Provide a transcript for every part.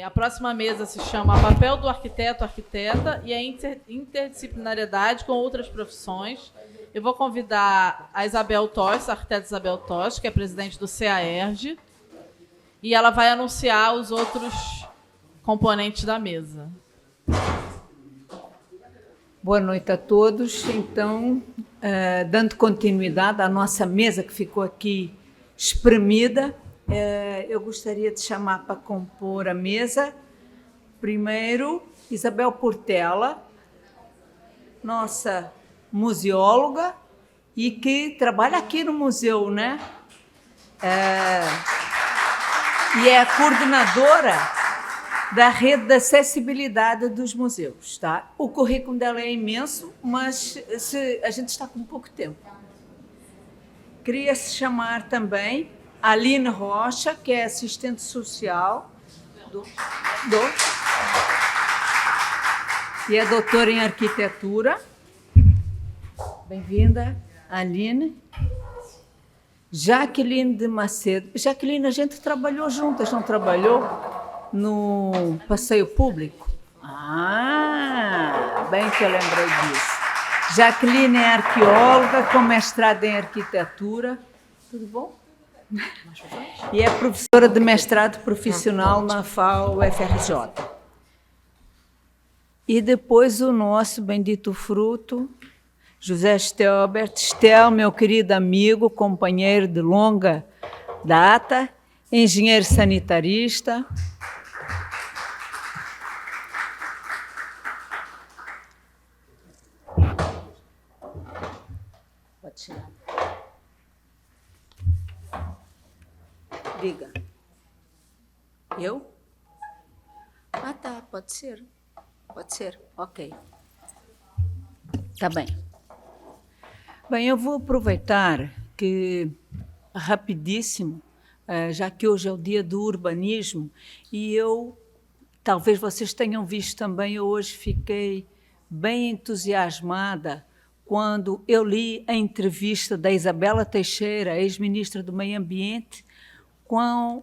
A próxima mesa se chama Papel do Arquiteto, Arquiteta e a Interdisciplinariedade com Outras Profissões. Eu vou convidar a Isabel Tost, a arquiteta Isabel Tost, que é presidente do CEAERJ, e ela vai anunciar os outros componentes da mesa. Boa noite a todos. Então, dando continuidade à nossa mesa que ficou aqui espremida, eu gostaria de chamar para compor a mesa, primeiro, Isabel Portela, nossa museóloga e que trabalha aqui no museu, né? E é a coordenadora da rede de acessibilidade dos museus, tá? O currículo dela é imenso, mas a gente está com pouco tempo. Queria chamar também a Aline Rocha, que é assistente social e é doutora em arquitetura. Bem-vinda, Aline. Jaqueline de Macedo. Jaqueline, a gente trabalhou juntas, não trabalhou? No passeio público? Bem que eu lembrei disso. Jaqueline é arqueóloga com mestrado em arquitetura. Tudo bom? E é professora de mestrado profissional na FAO-UFRJ. E depois o nosso bendito fruto, José Stelbert. Stel, meu querido amigo, companheiro de longa data, engenheiro sanitarista. Pode chegar. Diga. Eu? Tá, pode ser. Pode ser, ok. Tá bem. Bem, eu vou aproveitar que, rapidíssimo, já que hoje é o dia do urbanismo, e talvez vocês tenham visto também, eu hoje fiquei bem entusiasmada quando eu li a entrevista da Isabela Teixeira, ex-ministra do Meio Ambiente, com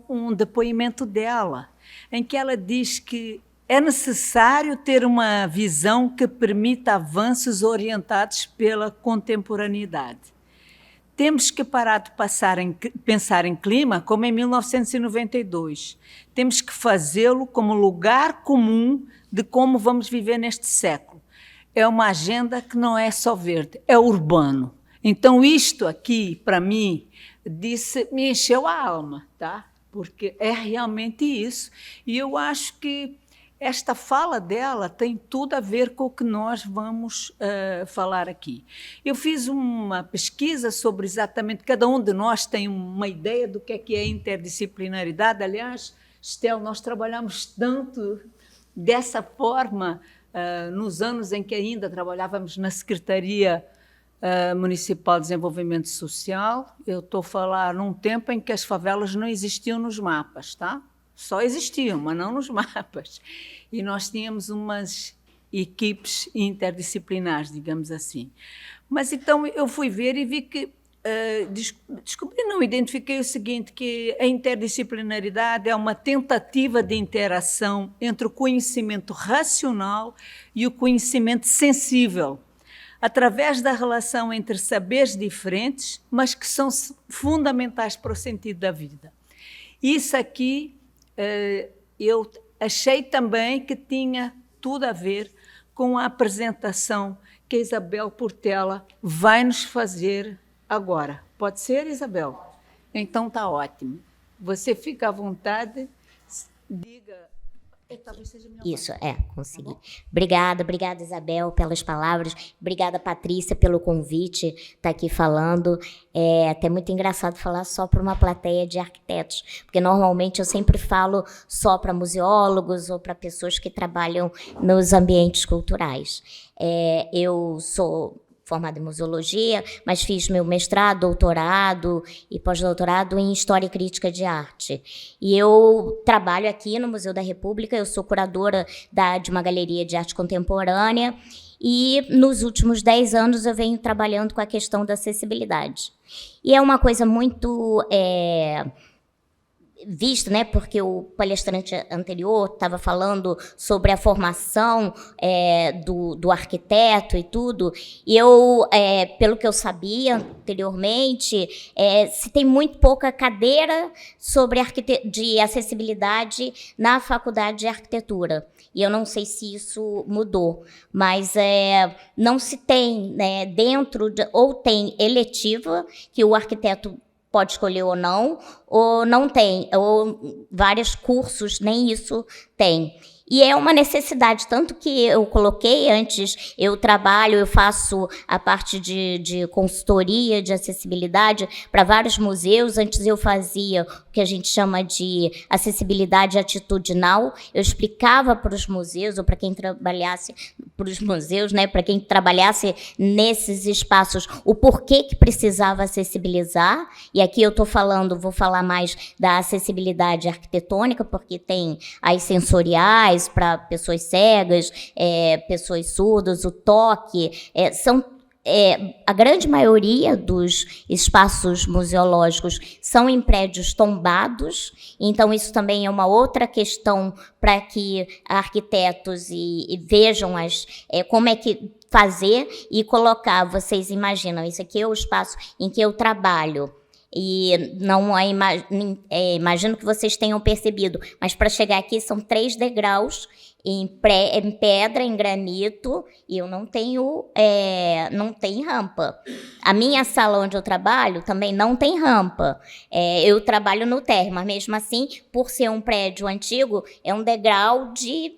um depoimento dela, em que ela diz que é necessário ter uma visão que permita avanços orientados pela contemporaneidade. Temos que parar de pensar em clima como em 1992. Temos que fazê-lo como lugar comum de como vamos viver neste século. É uma agenda que não é só verde, é urbano. Então, isto aqui, para mim, me encheu a alma, tá? Porque é realmente isso. E eu acho que esta fala dela tem tudo a ver com o que nós vamos falar aqui. Eu fiz uma pesquisa sobre exatamente, cada um de nós tem uma ideia do que é interdisciplinaridade. Aliás, Estel, nós trabalhamos tanto dessa forma nos anos em que ainda trabalhávamos na Secretaria Municipal de Desenvolvimento Social. Eu estou a falar num tempo em que as favelas não existiam nos mapas, tá? Só existiam, mas não nos mapas. E nós tínhamos umas equipes interdisciplinares, digamos assim. Mas então eu fui ver e vi que, identifiquei o seguinte, que a interdisciplinaridade é uma tentativa de interação entre o conhecimento racional e o conhecimento sensível, através da relação entre saberes diferentes, mas que são fundamentais para o sentido da vida. Isso aqui eu achei também que tinha tudo a ver com a apresentação que a Isabel Portela vai nos fazer agora. Pode ser, Isabel? Então está ótimo. Você fica à vontade, diga. Talvez seja minha Isso, consegui. Tá, obrigada, Isabel, pelas palavras. Obrigada, Patrícia, pelo convite, estar aqui falando. É até muito engraçado falar só para uma plateia de arquitetos, porque normalmente eu sempre falo só para museólogos ou para pessoas que trabalham nos ambientes culturais. Eu sou formada em museologia, mas fiz meu mestrado, doutorado e pós-doutorado em História e Crítica de Arte. E eu trabalho aqui no Museu da República, eu sou curadora de uma galeria de arte contemporânea e nos últimos 10 anos eu venho trabalhando com a questão da acessibilidade. E é uma coisa muito visto, né, porque o palestrante anterior estava falando sobre a formação do arquiteto e tudo, e eu, pelo que eu sabia anteriormente, se tem muito pouca cadeira sobre de acessibilidade na faculdade de arquitetura. E eu não sei se isso mudou, mas não se tem, né, ou tem eletiva, que o arquiteto pode escolher ou não tem, ou vários cursos, nem isso tem. E é uma necessidade, tanto que eu coloquei antes, eu faço a parte de consultoria, de acessibilidade para vários museus. Antes eu fazia o que a gente chama de acessibilidade atitudinal. Eu explicava para os museus, ou para quem trabalhasse para os museus, né, para quem trabalhasse nesses espaços, o porquê que precisava acessibilizar. E aqui eu vou falar mais da acessibilidade arquitetônica, porque tem as sensoriais, para pessoas cegas, pessoas surdas, o toque, a grande maioria dos espaços museológicos são em prédios tombados, então isso também é uma outra questão para que arquitetos vejam como é que fazer e colocar. Vocês imaginam, isso aqui é o espaço em que eu trabalho. E não imagino que vocês tenham percebido, mas para chegar aqui são 3 degraus em pedra, em granito, e eu não tem rampa. A minha sala onde eu trabalho também não tem rampa. Eu trabalho no térreo, mas mesmo assim, por ser um prédio antigo, é um degrau de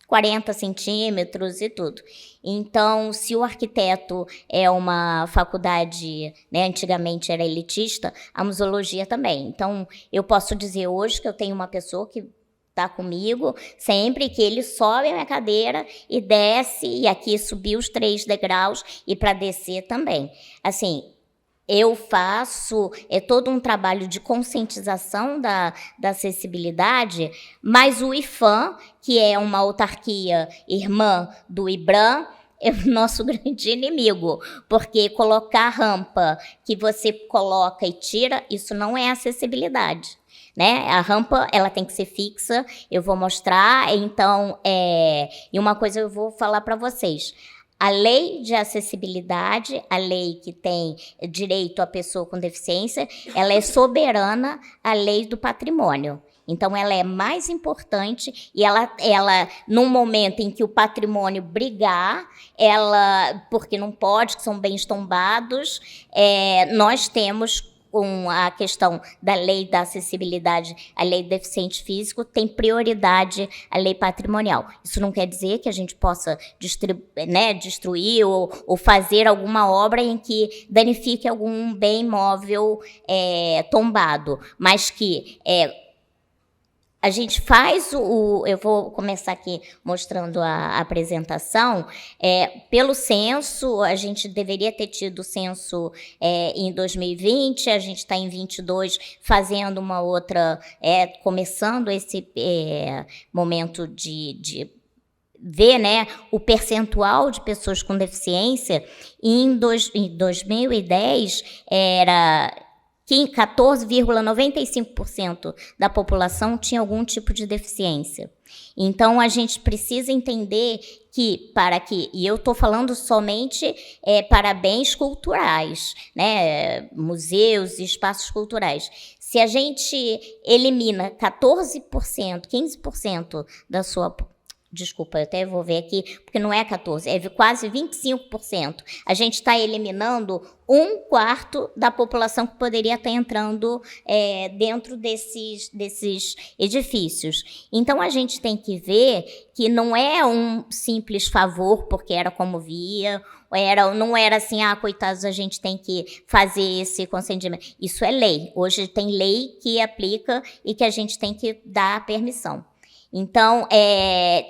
40 centímetros e tudo. Então, se o arquiteto é uma faculdade, né, antigamente era elitista, a museologia também. Então, eu posso dizer hoje que eu tenho uma pessoa que está comigo, sempre que ele sobe a minha cadeira e desce, e aqui subiu os 3 degraus, e para descer também. Assim, eu faço todo um trabalho de conscientização da acessibilidade, mas o IFAM, que é uma autarquia irmã do IBRAM, é o nosso grande inimigo, porque colocar rampa que você coloca e tira, isso não é acessibilidade, né? A rampa, ela tem que ser fixa, eu vou mostrar. Então, e uma coisa eu vou falar para vocês. A lei de acessibilidade, a lei que tem direito à pessoa com deficiência, ela é soberana à lei do patrimônio. Então, ela é mais importante, e ela num momento em que o patrimônio brigar, porque não pode, que são bens tombados, nós temos, com a questão da lei da acessibilidade, a lei do deficiente físico, tem prioridade a lei patrimonial. Isso não quer dizer que a gente possa destruir ou fazer alguma obra em que danifique algum bem móvel tombado, mas que a gente faz eu vou começar aqui mostrando a apresentação. Pelo censo, a gente deveria ter tido o censo em 2020, a gente está em 22 fazendo uma outra, começando esse momento de ver, né, o percentual de pessoas com deficiência. Em 2010 era 14,95% da população tinha algum tipo de deficiência. Então, a gente precisa entender que, e eu estou falando somente para bens culturais, né, museus e espaços culturais. Se a gente elimina 14%, 15% da sua... Desculpa, eu até vou ver aqui, porque não é 14%, é quase 25%. A gente está eliminando 1/4 da população que poderia estar entrando dentro desses edifícios. Então, a gente tem que ver que não é um simples favor, porque era como via, não era assim, coitados, a gente tem que fazer esse consentimento. Isso é lei. Hoje tem lei que aplica e que a gente tem que dar permissão. Então,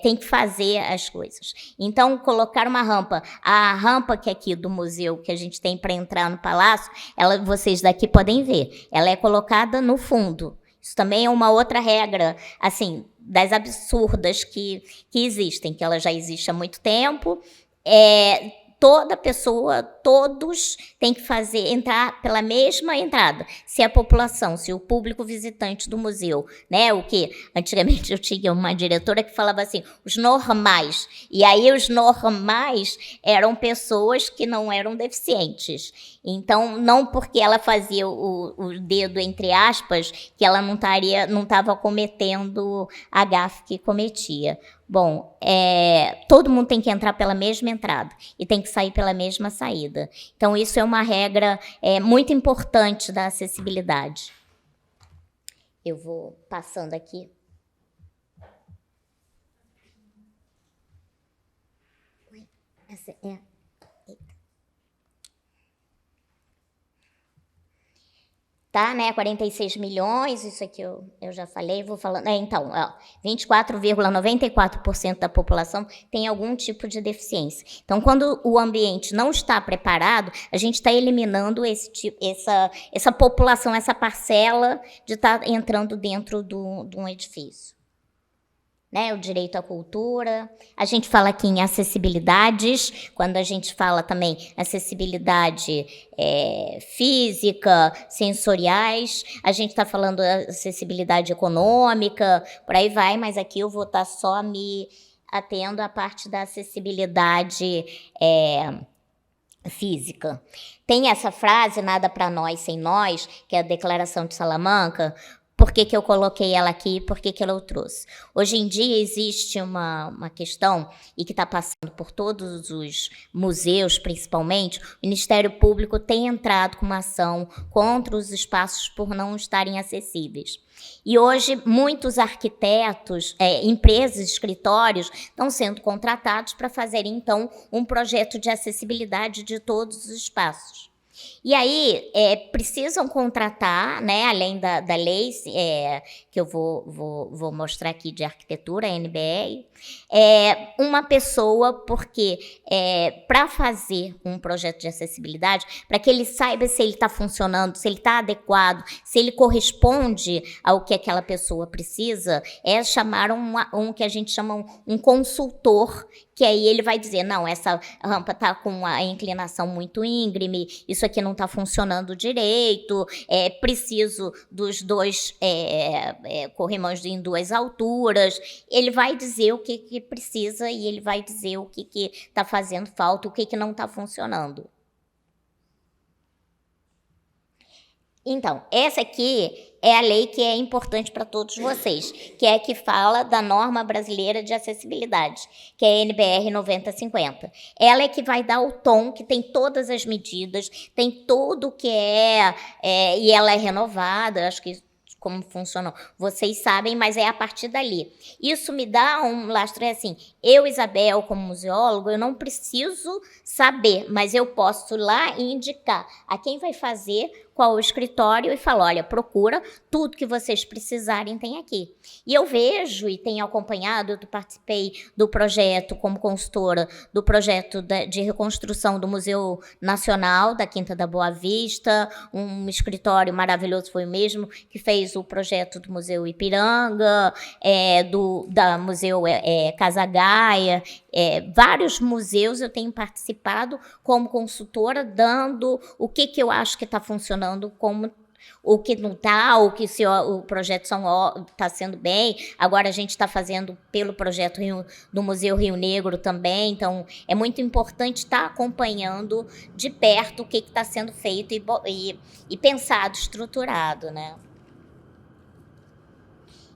tem que fazer as coisas. Então, colocar uma rampa. A rampa que é aqui do museu, que a gente tem para entrar no palácio, vocês daqui podem ver, ela é colocada no fundo. Isso também é uma outra regra, assim, das absurdas que existem, que ela já existe há muito tempo. toda pessoa, todos têm que entrar pela mesma entrada. Se a população, se o público visitante do museu, né, o que antigamente eu tinha uma diretora que falava assim, os normais. E aí os normais eram pessoas que não eram deficientes. Então, não porque ela fazia o dedo entre aspas, que ela não estava cometendo a gafe que cometia. Bom, todo mundo tem que entrar pela mesma entrada e tem que sair pela mesma saída. Então, isso é uma regra muito importante da acessibilidade. Eu vou passando aqui. Essa é... Tá, né? 46 milhões, isso aqui eu já falei, vou falando. Então, 24,94% da população tem algum tipo de deficiência. Então, quando o ambiente não está preparado, a gente está eliminando essa população, essa parcela de estar entrando dentro de um edifício. Né, o direito à cultura. A gente fala aqui em acessibilidades, quando a gente fala também acessibilidade física, sensoriais, a gente está falando acessibilidade econômica, por aí vai, mas aqui eu vou estar só me atendo à parte da acessibilidade física. Tem essa frase, nada para nós sem nós, que é a Declaração de Salamanca. Por que eu coloquei ela aqui? Por que ela eu trouxe? Hoje em dia existe uma questão, e que está passando por todos os museus, principalmente, o Ministério Público tem entrado com uma ação contra os espaços por não estarem acessíveis. E hoje, muitos arquitetos, empresas, escritórios, estão sendo contratados para fazerem, então, um projeto de acessibilidade de todos os espaços. E aí, precisam contratar, né, além da lei, que eu vou mostrar aqui de arquitetura, NBR, uma pessoa, porque para fazer um projeto de acessibilidade, para que ele saiba se ele está funcionando, se ele está adequado, se ele corresponde ao que aquela pessoa precisa, chamar um que a gente chama um consultor, que aí ele vai dizer, não, essa rampa está com a inclinação muito íngreme, isso aqui não está funcionando direito, preciso dos dois corrimãos em duas alturas. Ele vai dizer o que precisa e ele vai dizer o que está fazendo falta, o que não está funcionando. Então, essa aqui é a lei que é importante para todos vocês, que é a que fala da norma brasileira de acessibilidade, que é a NBR 9050. Ela é que vai dar o tom, que tem todas as medidas, tem tudo que e ela é renovada, acho que como funcionam, vocês sabem, mas é a partir dali. Isso me dá um lastro, assim, eu, Isabel, como museólogo, eu não preciso saber, mas eu posso ir lá e indicar a quem vai fazer, qual o escritório, e falar, olha, procura, tudo que vocês precisarem tem aqui. E eu vejo e tenho acompanhado, eu participei do projeto como consultora, do projeto de reconstrução do Museu Nacional da Quinta da Boa Vista, um escritório maravilhoso, foi o mesmo que fez o projeto do Museu Ipiranga, da Museu Casa Gaia, vários museus eu tenho participado como consultora, dando o que eu acho que está funcionando, como o que não está, ou que se o projeto está sendo bem. Agora a gente está fazendo pelo projeto do Museu Rio Negro também, então é muito importante estar acompanhando de perto o que está sendo feito e pensado, estruturado, né?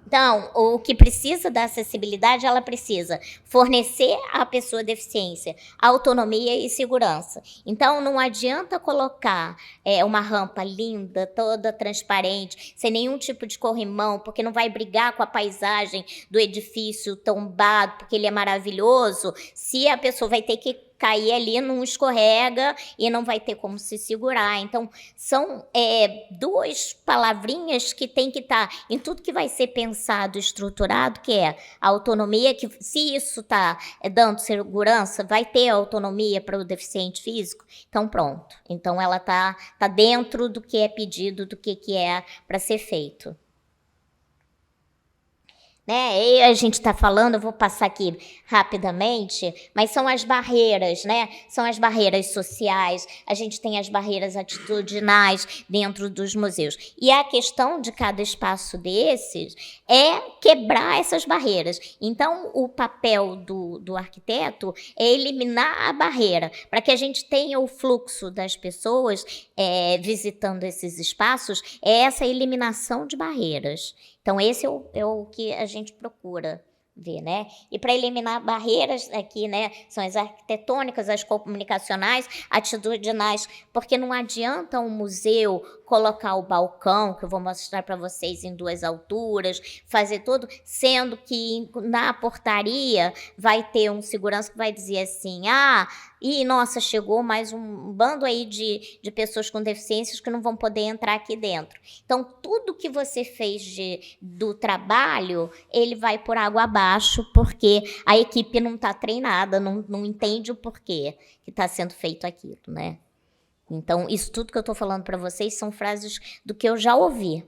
Então, o que precisa da acessibilidade, ela precisa fornecer à pessoa deficiência autonomia e segurança. Então, não adianta colocar uma rampa linda, toda transparente, sem nenhum tipo de corrimão, porque não vai brigar com a paisagem do edifício tombado, porque ele é maravilhoso, se a pessoa vai ter que cair ali, não escorrega e não vai ter como se segurar. Então, são duas palavrinhas que tem que estar em tudo que vai ser pensado, estruturado, que é a autonomia, que se isso está dando segurança, vai ter autonomia para o deficiente físico, então pronto. Então, ela tá dentro do que é pedido, do que é para ser feito. né? E a gente está falando, eu vou passar aqui rapidamente, mas são as barreiras, né? São as barreiras sociais, a gente tem as barreiras atitudinais dentro dos museus. E a questão de cada espaço desses é quebrar essas barreiras. Então, o papel do arquiteto é eliminar a barreira, para que a gente tenha o fluxo das pessoas visitando esses espaços, é essa eliminação de barreiras. Então, esse é o que a gente procura ver, né? E para eliminar barreiras aqui, né, são as arquitetônicas, as comunicacionais, atitudinais, porque não adianta um museu colocar o balcão, que eu vou mostrar para vocês em 2 alturas, fazer tudo, sendo que na portaria vai ter um segurança que vai dizer assim, nossa, chegou mais um bando aí de pessoas com deficiências que não vão poder entrar aqui dentro. Então, tudo que você fez do trabalho, ele vai por água abaixo, porque a equipe não está treinada, não entende o porquê que está sendo feito aquilo, né? Então, isso tudo que eu estou falando para vocês são frases do que eu já ouvi.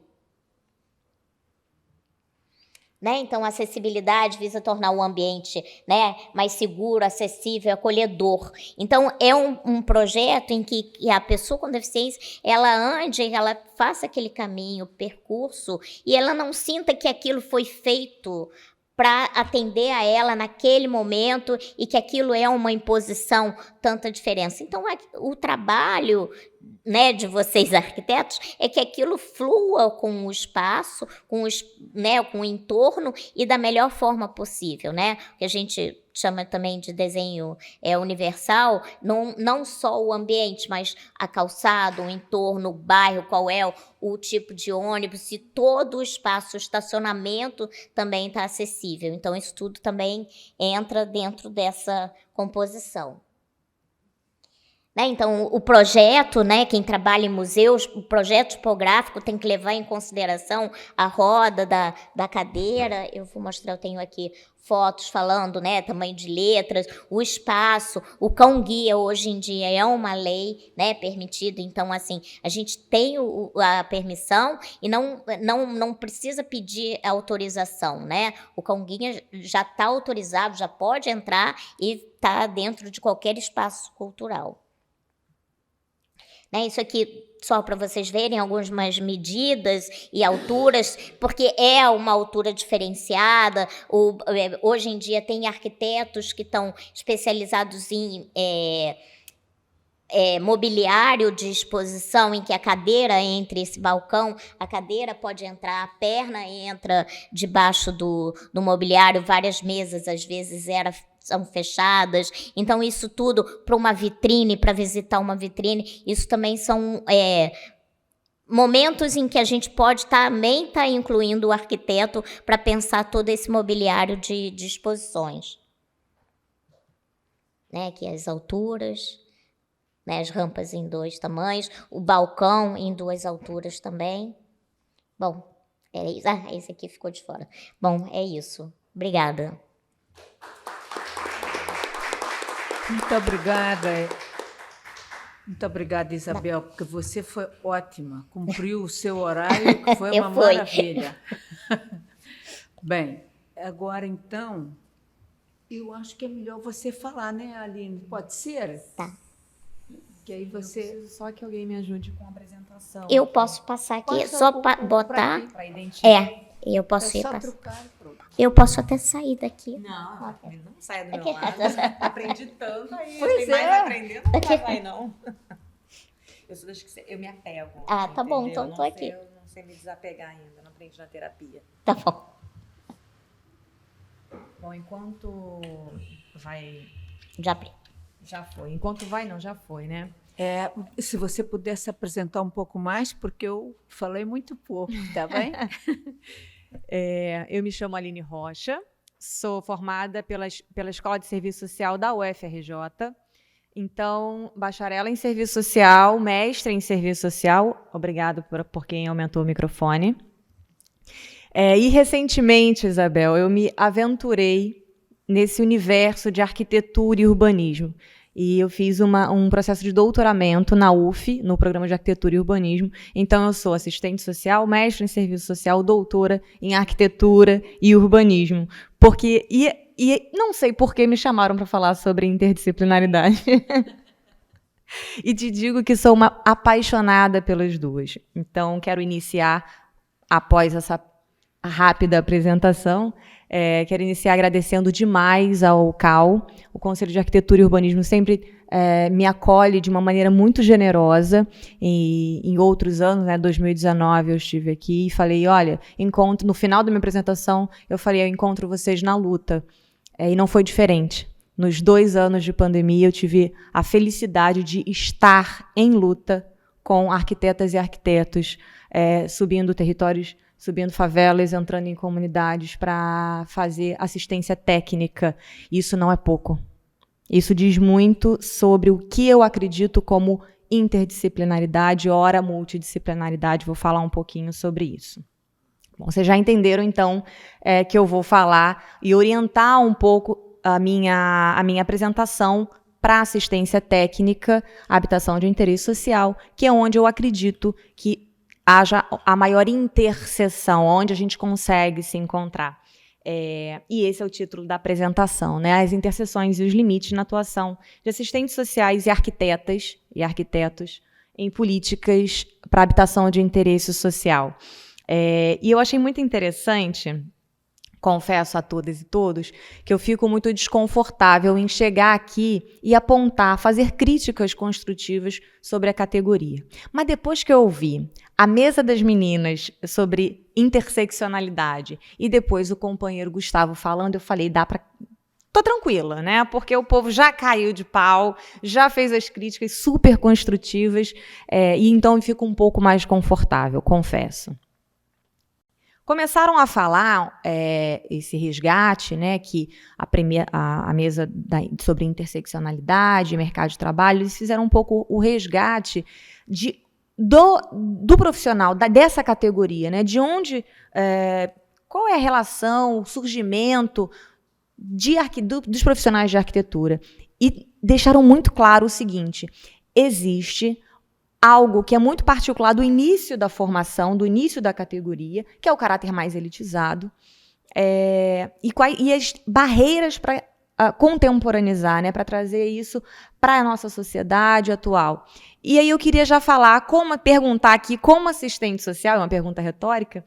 Né? Então, a acessibilidade visa tornar o ambiente, né, mais seguro, acessível, acolhedor. Então, é um projeto em que a pessoa com deficiência, ela ande, ela faça aquele caminho, percurso, e ela não sinta que aquilo foi feito para atender a ela naquele momento e que aquilo é uma imposição, tanta diferença. Então, o trabalho, né, de vocês arquitetos é que aquilo flua com o espaço, com o entorno e da melhor forma possível, né? Que a gente chama também de desenho universal, não só o ambiente, mas a calçada, o entorno, o bairro, qual é o tipo de ônibus, se todo o espaço, o estacionamento também está acessível. Então, isso tudo também entra dentro dessa composição. Né? Então, o projeto, né, quem trabalha em museus, o projeto tipográfico tem que levar em consideração a roda da cadeira. Eu vou mostrar, eu tenho aqui fotos falando, né, tamanho de letras, o espaço, o cão-guia hoje em dia é uma lei, né, permitida. Então, assim, a gente tem a permissão e não precisa pedir autorização, né? O cão-guia já está autorizado, já pode entrar e está dentro de qualquer espaço cultural. Né, isso aqui, só para vocês verem algumas medidas e alturas, porque é uma altura diferenciada. Hoje em dia tem arquitetos que estão especializados em mobiliário de exposição, em que a cadeira entre esse balcão, a cadeira pode entrar, a perna entra debaixo do mobiliário, várias mesas às vezes são fechadas. Então, isso tudo para uma vitrine, para visitar uma vitrine, isso também são momentos em que a gente pode também estar incluindo o arquiteto para pensar todo esse mobiliário de exposições. Né, aqui as alturas, né, as rampas em 2 tamanhos, o balcão em 2 alturas também. Bom, era isso. Esse aqui ficou de fora. Bom, é isso. Obrigada. Muito obrigada. Muito obrigada, Isabel, porque você foi ótima. Cumpriu o seu horário, que foi uma maravilha. Bem, agora, então, eu acho que é melhor você falar, né, Aline? Pode ser? Tá. Que aí você... Eu preciso só que alguém me ajude com a apresentação. Eu posso passar aqui, só botar... Para identificar. Eu posso ir só passar. trocar e pronto. Eu posso até sair daqui. Não saia do Aqui. meu lado. Aprendi tanto aí. Pois tem mais é. aprendendo, não vai sair, não. Eu sou das que eu me apego. Ah, tá bom, entendeu? então tô aqui. Eu não sei me desapegar ainda, não aprendi na terapia. Tá bom. Bom, enquanto vai... Já abri. Já foi. Enquanto vai, não, já foi, né? Se você pudesse apresentar um pouco mais, porque eu falei muito pouco, tá bem? Eu me chamo Aline Rocha, sou formada pela Escola de Serviço Social da UFRJ. Então, bacharela em Serviço Social, mestre em Serviço Social. Obrigado por quem aumentou o microfone. E recentemente, Isabel, eu me aventurei nesse universo de arquitetura e urbanismo. E eu fiz um processo de doutoramento na UF, no programa de arquitetura e urbanismo. Então, eu sou assistente social, mestre em serviço social, doutora em arquitetura e urbanismo. Porque, e não sei por que me chamaram para falar sobre interdisciplinaridade. E te digo que sou uma apaixonada pelas duas. Então, quero iniciar, após essa rápida apresentação, quero iniciar agradecendo demais ao CAU. O Conselho de Arquitetura e Urbanismo sempre me acolhe de uma maneira muito generosa. E em outros anos, 2019, eu estive aqui e falei, olha, no final da minha apresentação, eu falei, eu encontro vocês na luta. E não foi diferente. Nos 2 anos de pandemia, eu tive a felicidade de estar em luta com arquitetas e arquitetos, subindo territórios, subindo favelas, entrando em comunidades para fazer assistência técnica. Isso não é pouco. Isso diz muito sobre o que eu acredito como interdisciplinaridade, ora multidisciplinaridade. Vou falar um pouquinho sobre isso. Bom, vocês já entenderam, então, que eu vou falar e orientar um pouco a minha apresentação para assistência técnica, habitação de interesse social, que é onde eu acredito que haja a maior interseção, onde a gente consegue se encontrar. E esse é o título da apresentação, né? As interseções e os limites na atuação de assistentes sociais e arquitetas e arquitetos em políticas para habitação de interesse social. E eu achei muito interessante, confesso a todas e todos, que eu fico muito desconfortável em chegar aqui e apontar, fazer críticas construtivas sobre a categoria. Mas depois que eu ouvi a mesa das meninas sobre interseccionalidade e depois o companheiro Gustavo falando, eu falei, tô tranquila, né? Porque o povo já caiu de pau, já fez as críticas super construtivas, e então eu fico um pouco mais confortável, confesso. Começaram a falar esse resgate, né, que a mesa sobre interseccionalidade, mercado de trabalho, eles fizeram um pouco o resgate do profissional, dessa categoria, né, de onde, qual é a relação, o surgimento dos profissionais de arquitetura. E deixaram muito claro o seguinte: existe algo que é muito particular do início da formação, do início da categoria, que é o caráter mais elitizado, e as barreiras para contemporaneizar, né, para trazer isso para a nossa sociedade atual. E aí eu queria já perguntar aqui, como assistente social, é uma pergunta retórica,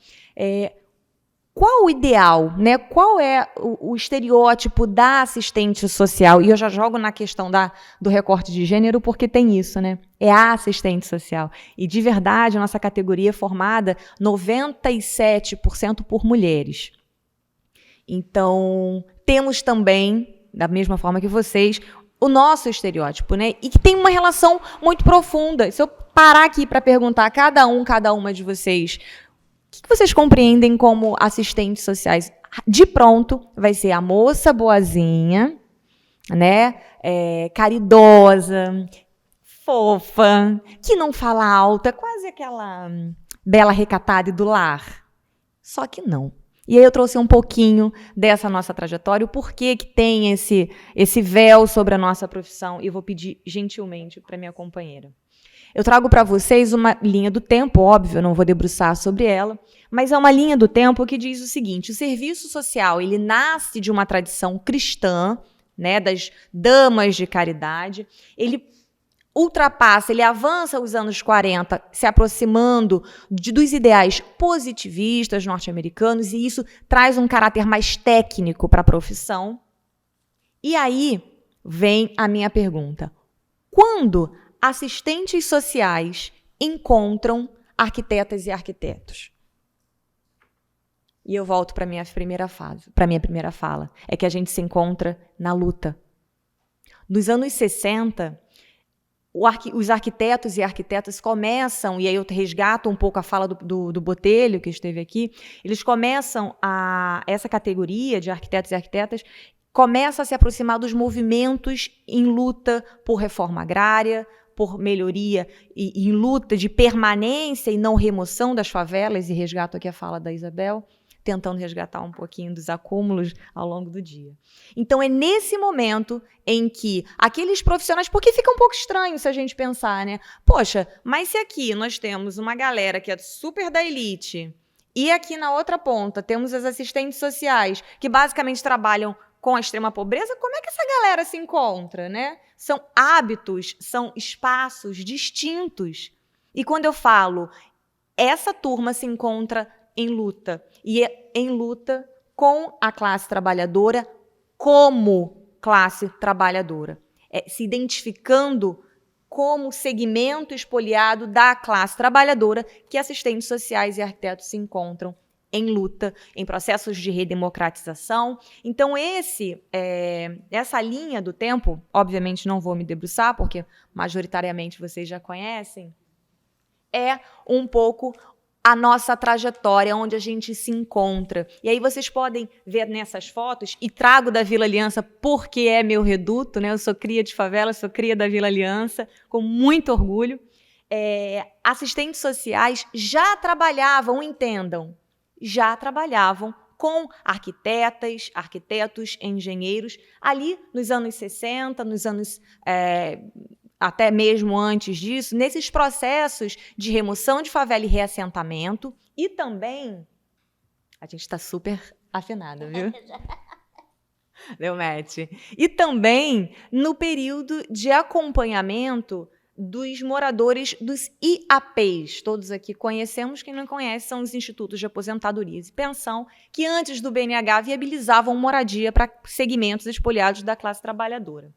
qual o ideal, né? Qual é o estereótipo da assistente social? E eu já jogo na questão do recorte de gênero, porque tem isso, né? É a assistente social. E, de verdade, a nossa categoria é formada 97% por mulheres. Então, temos também, da mesma forma que vocês, o nosso estereótipo, né? E que tem uma relação muito profunda. Se eu parar aqui para perguntar a cada uma de vocês, o que vocês compreendem como assistentes sociais? De pronto, vai ser a moça boazinha, né? Caridosa, fofa, que não fala alto, é quase aquela bela recatada e do lar. Só que não. E aí eu trouxe um pouquinho dessa nossa trajetória, o porquê que tem esse véu sobre a nossa profissão, e eu vou pedir gentilmente para minha companheira. Eu trago para vocês uma linha do tempo, óbvio, eu não vou debruçar sobre ela, mas é uma linha do tempo que diz o seguinte: o serviço social, ele nasce de uma tradição cristã, né, das damas de caridade, ele avança os anos 40, se aproximando dos ideais positivistas norte-americanos, e isso traz um caráter mais técnico para a profissão. E aí vem a minha pergunta: quando assistentes sociais encontram arquitetas e arquitetos? E eu volto para minha primeira fala, é que a gente se encontra na luta. Nos anos 60, os arquitetos e arquitetas começam, e aí eu resgato um pouco a fala do Botelho, que esteve aqui, eles começam essa categoria de arquitetos e arquitetas começa a se aproximar dos movimentos em luta por reforma agrária, por melhoria e em luta de permanência e não remoção das favelas, e resgato aqui a fala da Isabel, tentando resgatar um pouquinho dos acúmulos ao longo do dia. Então, é nesse momento em que aqueles profissionais... Porque fica um pouco estranho se a gente pensar, né? Poxa, mas se aqui nós temos uma galera que é super da elite e aqui na outra ponta temos as assistentes sociais que basicamente trabalham com a extrema pobreza, como é que essa galera se encontra, né? São hábitos, são espaços distintos. E quando eu falo, essa turma se encontra em luta, e é em luta com a classe trabalhadora como classe trabalhadora, se identificando como segmento expoliado da classe trabalhadora que assistentes sociais e arquitetos se encontram em luta, em processos de redemocratização. Então, essa linha do tempo, obviamente não vou me debruçar, porque majoritariamente vocês já conhecem, é um pouco a nossa trajetória, onde a gente se encontra. E aí vocês podem ver nessas fotos, e trago da Vila Aliança porque é meu reduto, né? Eu sou cria de favela, sou cria da Vila Aliança, com muito orgulho. Assistentes sociais já trabalhavam, entendam, já trabalhavam com arquitetos, engenheiros, ali nos anos 60, nos anos... até mesmo antes disso, nesses processos de remoção de favela e reassentamento, e também, a gente está super afinada, viu? Deu match. E também no período de acompanhamento dos moradores dos IAPs. Todos aqui conhecemos, quem não conhece são os Institutos de Aposentadorias e Pensão, que antes do BNH viabilizavam moradia para segmentos espoliados da classe trabalhadora.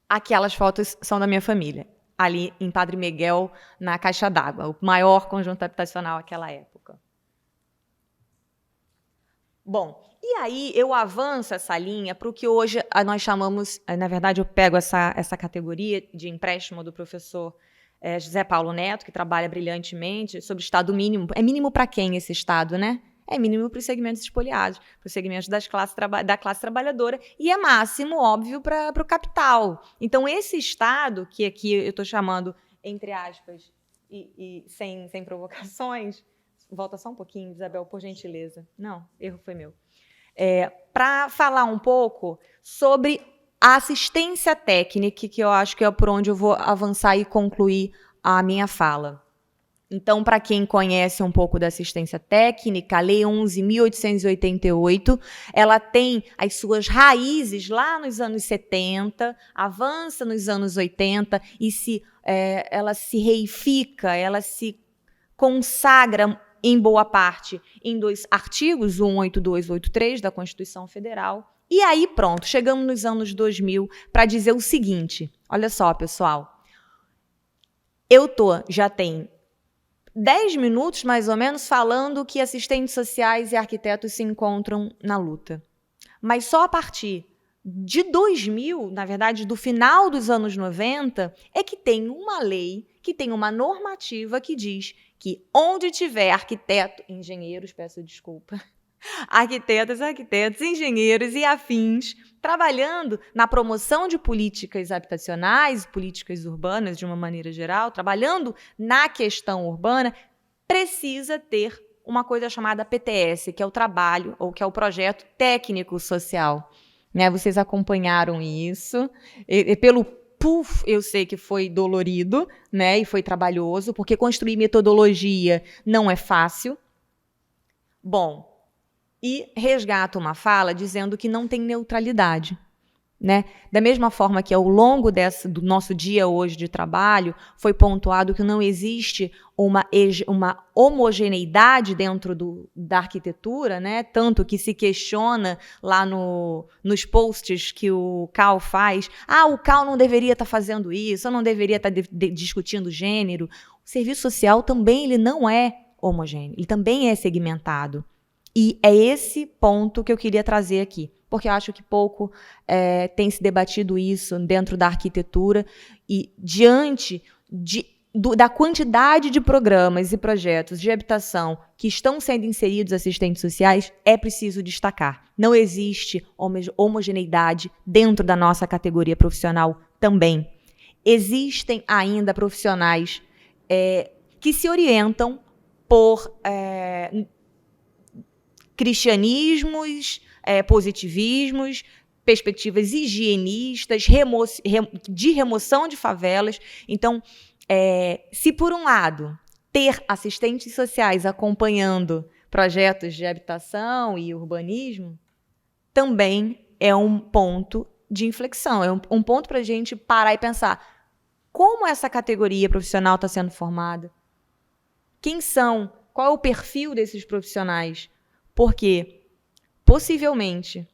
Aquelas fotos são da minha família, ali em Padre Miguel, na Caixa d'Água, o maior conjunto habitacional naquela época. Bom, e aí eu avanço essa linha para o que hoje nós chamamos, na verdade eu pego essa categoria de empréstimo do professor José Paulo Neto, que trabalha brilhantemente sobre o Estado mínimo. É mínimo para quem esse Estado, né? É mínimo para os segmentos espoliados, para os segmentos da classe trabalhadora, e é máximo, óbvio, para o capital. Então, esse Estado, que aqui eu estou chamando, entre aspas, e sem provocações, volta só um pouquinho, Isabel, por gentileza. Não, erro foi meu. Para falar um pouco sobre a assistência técnica, que eu acho que é por onde eu vou avançar e concluir a minha fala. Então, para quem conhece um pouco da assistência técnica, a Lei 11.888, ela tem as suas raízes lá nos anos 70, avança nos anos 80 e ela se reifica, ela se consagra em boa parte em 2 artigos, 182 e 83 da Constituição Federal. E aí, pronto, chegamos nos anos 2000 para dizer o seguinte, olha só, pessoal, já tem 10 minutos, mais ou menos, falando que assistentes sociais e arquitetos se encontram na luta. Mas só a partir de 2000, na verdade, do final dos anos 90, é que tem uma lei, que tem uma normativa que diz que onde tiver engenheiros, peço desculpa, arquitetos, engenheiros e afins, trabalhando na promoção de políticas habitacionais, políticas urbanas de uma maneira geral, trabalhando na questão urbana, precisa ter uma coisa chamada PTS, que é o trabalho, ou que é o projeto técnico social. Né? Vocês acompanharam isso, pelo PUF, eu sei que foi dolorido, né? E foi trabalhoso, porque construir metodologia não é fácil. Bom, e resgata uma fala dizendo que não tem neutralidade. Né? Da mesma forma que ao longo do nosso dia hoje de trabalho foi pontuado que não existe uma homogeneidade dentro da arquitetura, né? Tanto que se questiona lá nos posts que o CAL faz, o CAL não deveria estar fazendo isso, ou não deveria estar discutindo gênero. O serviço social também ele não é homogêneo, ele também é segmentado. E é esse ponto que eu queria trazer aqui, porque eu acho que pouco tem se debatido isso dentro da arquitetura e diante da quantidade de programas e projetos de habitação que estão sendo inseridos assistentes sociais, é preciso destacar. Não existe homogeneidade dentro da nossa categoria profissional também. Existem ainda profissionais que se orientam cristianismos, positivismos, perspectivas higienistas, de remoção de favelas. Então, se por um lado, ter assistentes sociais acompanhando projetos de habitação e urbanismo, também é um ponto de inflexão, é um ponto para a gente parar e pensar como essa categoria profissional está sendo formada, quem são, qual é o perfil desses profissionais, porque possivelmente,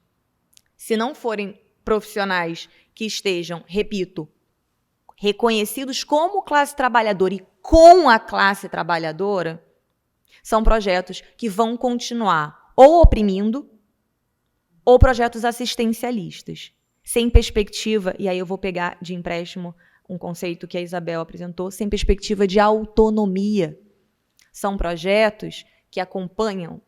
se não forem profissionais que estejam, repito, reconhecidos como classe trabalhadora e com a classe trabalhadora, são projetos que vão continuar ou oprimindo ou projetos assistencialistas, sem perspectiva, e aí eu vou pegar de empréstimo um conceito que a Isabel apresentou, sem perspectiva de autonomia. São projetos que acompanham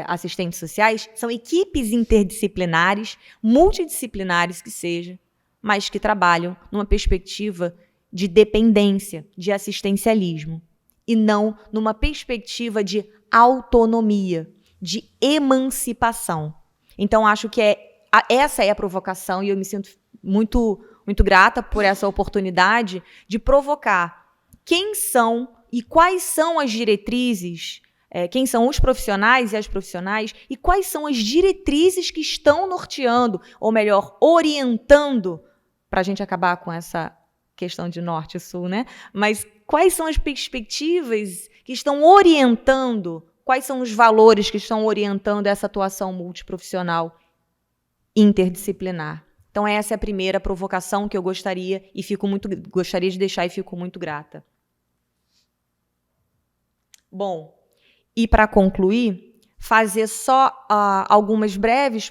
assistentes sociais, são equipes interdisciplinares, multidisciplinares que seja, mas que trabalham numa perspectiva de dependência, de assistencialismo, e não numa perspectiva de autonomia, de emancipação. Então, acho que essa é a provocação, e eu me sinto muito, muito grata por essa oportunidade de provocar quem são e quais são as diretrizes, quem são os profissionais e as profissionais, e quais são as diretrizes que estão norteando, ou melhor, orientando, para a gente acabar com essa questão de norte e sul, né? Mas quais são as perspectivas que estão orientando, quais são os valores que estão orientando essa atuação multiprofissional interdisciplinar. Então, essa é a primeira provocação que eu gostaria de deixar e fico muito grata. Bom, e para concluir, fazer só algumas breves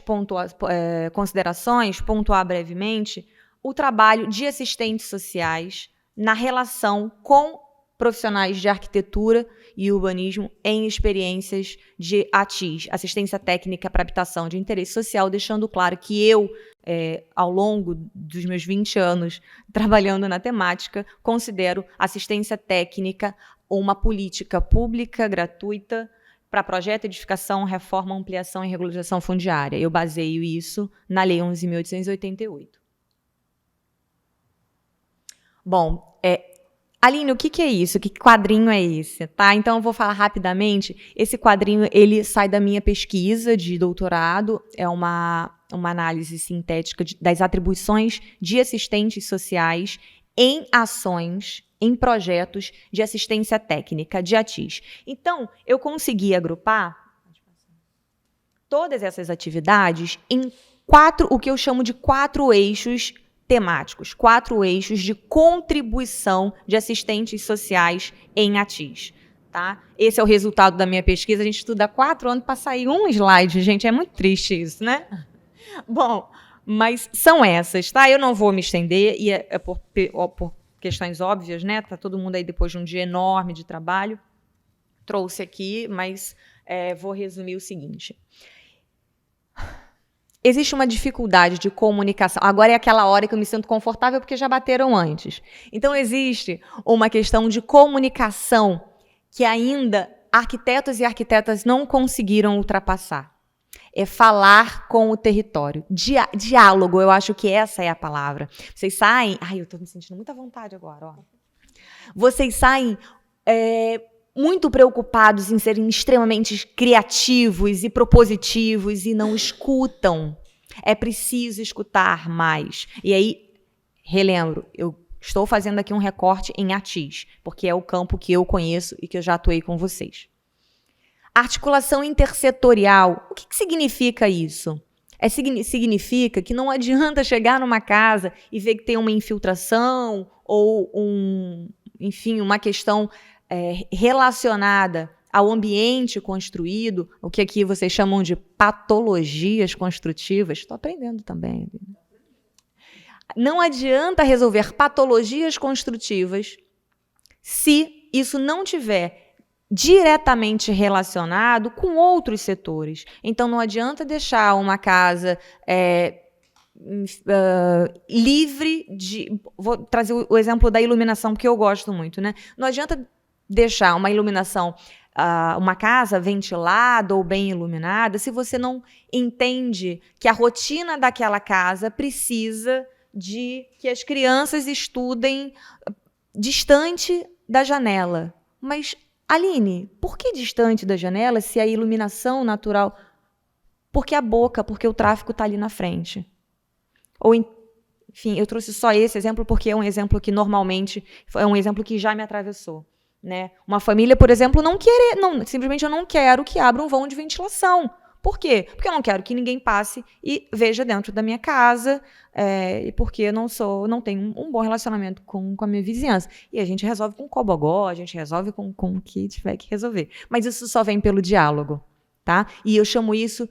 considerações, pontuar brevemente o trabalho de assistentes sociais na relação com profissionais de arquitetura e urbanismo em experiências de ATIS, assistência técnica para habitação de interesse social, deixando claro que eu, ao longo dos meus 20 anos trabalhando na temática, considero assistência técnica uma política pública, gratuita, para projeto, edificação, reforma, ampliação e regularização fundiária. Eu baseio isso na Lei 11.888. Bom, Aline, o que é isso? Que quadrinho é esse? Tá? Então, eu vou falar rapidamente. Esse quadrinho, ele sai da minha pesquisa de doutorado, é uma análise sintética das atribuições de assistentes sociais em ações, em projetos de assistência técnica, de ATIS. Então, eu consegui agrupar todas essas atividades em o que eu chamo de 4 eixos temáticos, 4 eixos de contribuição de assistentes sociais em ATIS. Tá? Esse é o resultado da minha pesquisa. A gente estuda 4 anos para sair um slide, gente. É muito triste isso, né? Bom, mas são essas, tá? Eu não vou me estender, e é por questões óbvias, né? Tá todo mundo aí depois de um dia enorme de trabalho. Trouxe aqui, mas vou resumir o seguinte. Existe uma dificuldade de comunicação. Agora é aquela hora que eu me sinto confortável porque já bateram antes. Então, existe uma questão de comunicação que ainda arquitetos e arquitetas não conseguiram ultrapassar. É falar com o território. Diálogo, eu acho que essa é a palavra. Vocês saem... Ai, eu estou me sentindo muita vontade agora. Ó. Vocês saem... muito preocupados em serem extremamente criativos e propositivos e não escutam. É preciso escutar mais. E aí, relembro, eu estou fazendo aqui um recorte em ATIS, porque é o campo que eu conheço e que eu já atuei com vocês. Articulação intersetorial. O que significa isso? Significa que não adianta chegar numa casa e ver que tem uma infiltração ou uma questão relacionada ao ambiente construído, o que aqui vocês chamam de patologias construtivas. Estou aprendendo também. Não adianta resolver patologias construtivas se isso não tiver diretamente relacionado com outros setores. Então, não adianta deixar uma casa livre de... Vou trazer o exemplo da iluminação, porque eu gosto muito, né? Não adianta deixar uma iluminação uma casa ventilada ou bem iluminada se você não entende que a rotina daquela casa precisa de que as crianças estudem distante da janela. Mas, Aline, por que distante da janela se a iluminação natural... Porque a boca, porque o tráfego está ali na frente. Ou, enfim, eu trouxe só esse exemplo porque é um exemplo que normalmente é um exemplo que já me atravessou. Né? Uma família, por exemplo, simplesmente eu não quero que abra um vão de ventilação. Por quê? Porque eu não quero que ninguém passe e veja dentro da minha casa, e porque eu não tenho um bom relacionamento com a minha vizinhança. E a gente resolve com cobogó, a gente resolve com o que tiver que resolver. Mas isso só vem pelo diálogo. Tá? E eu chamo isso...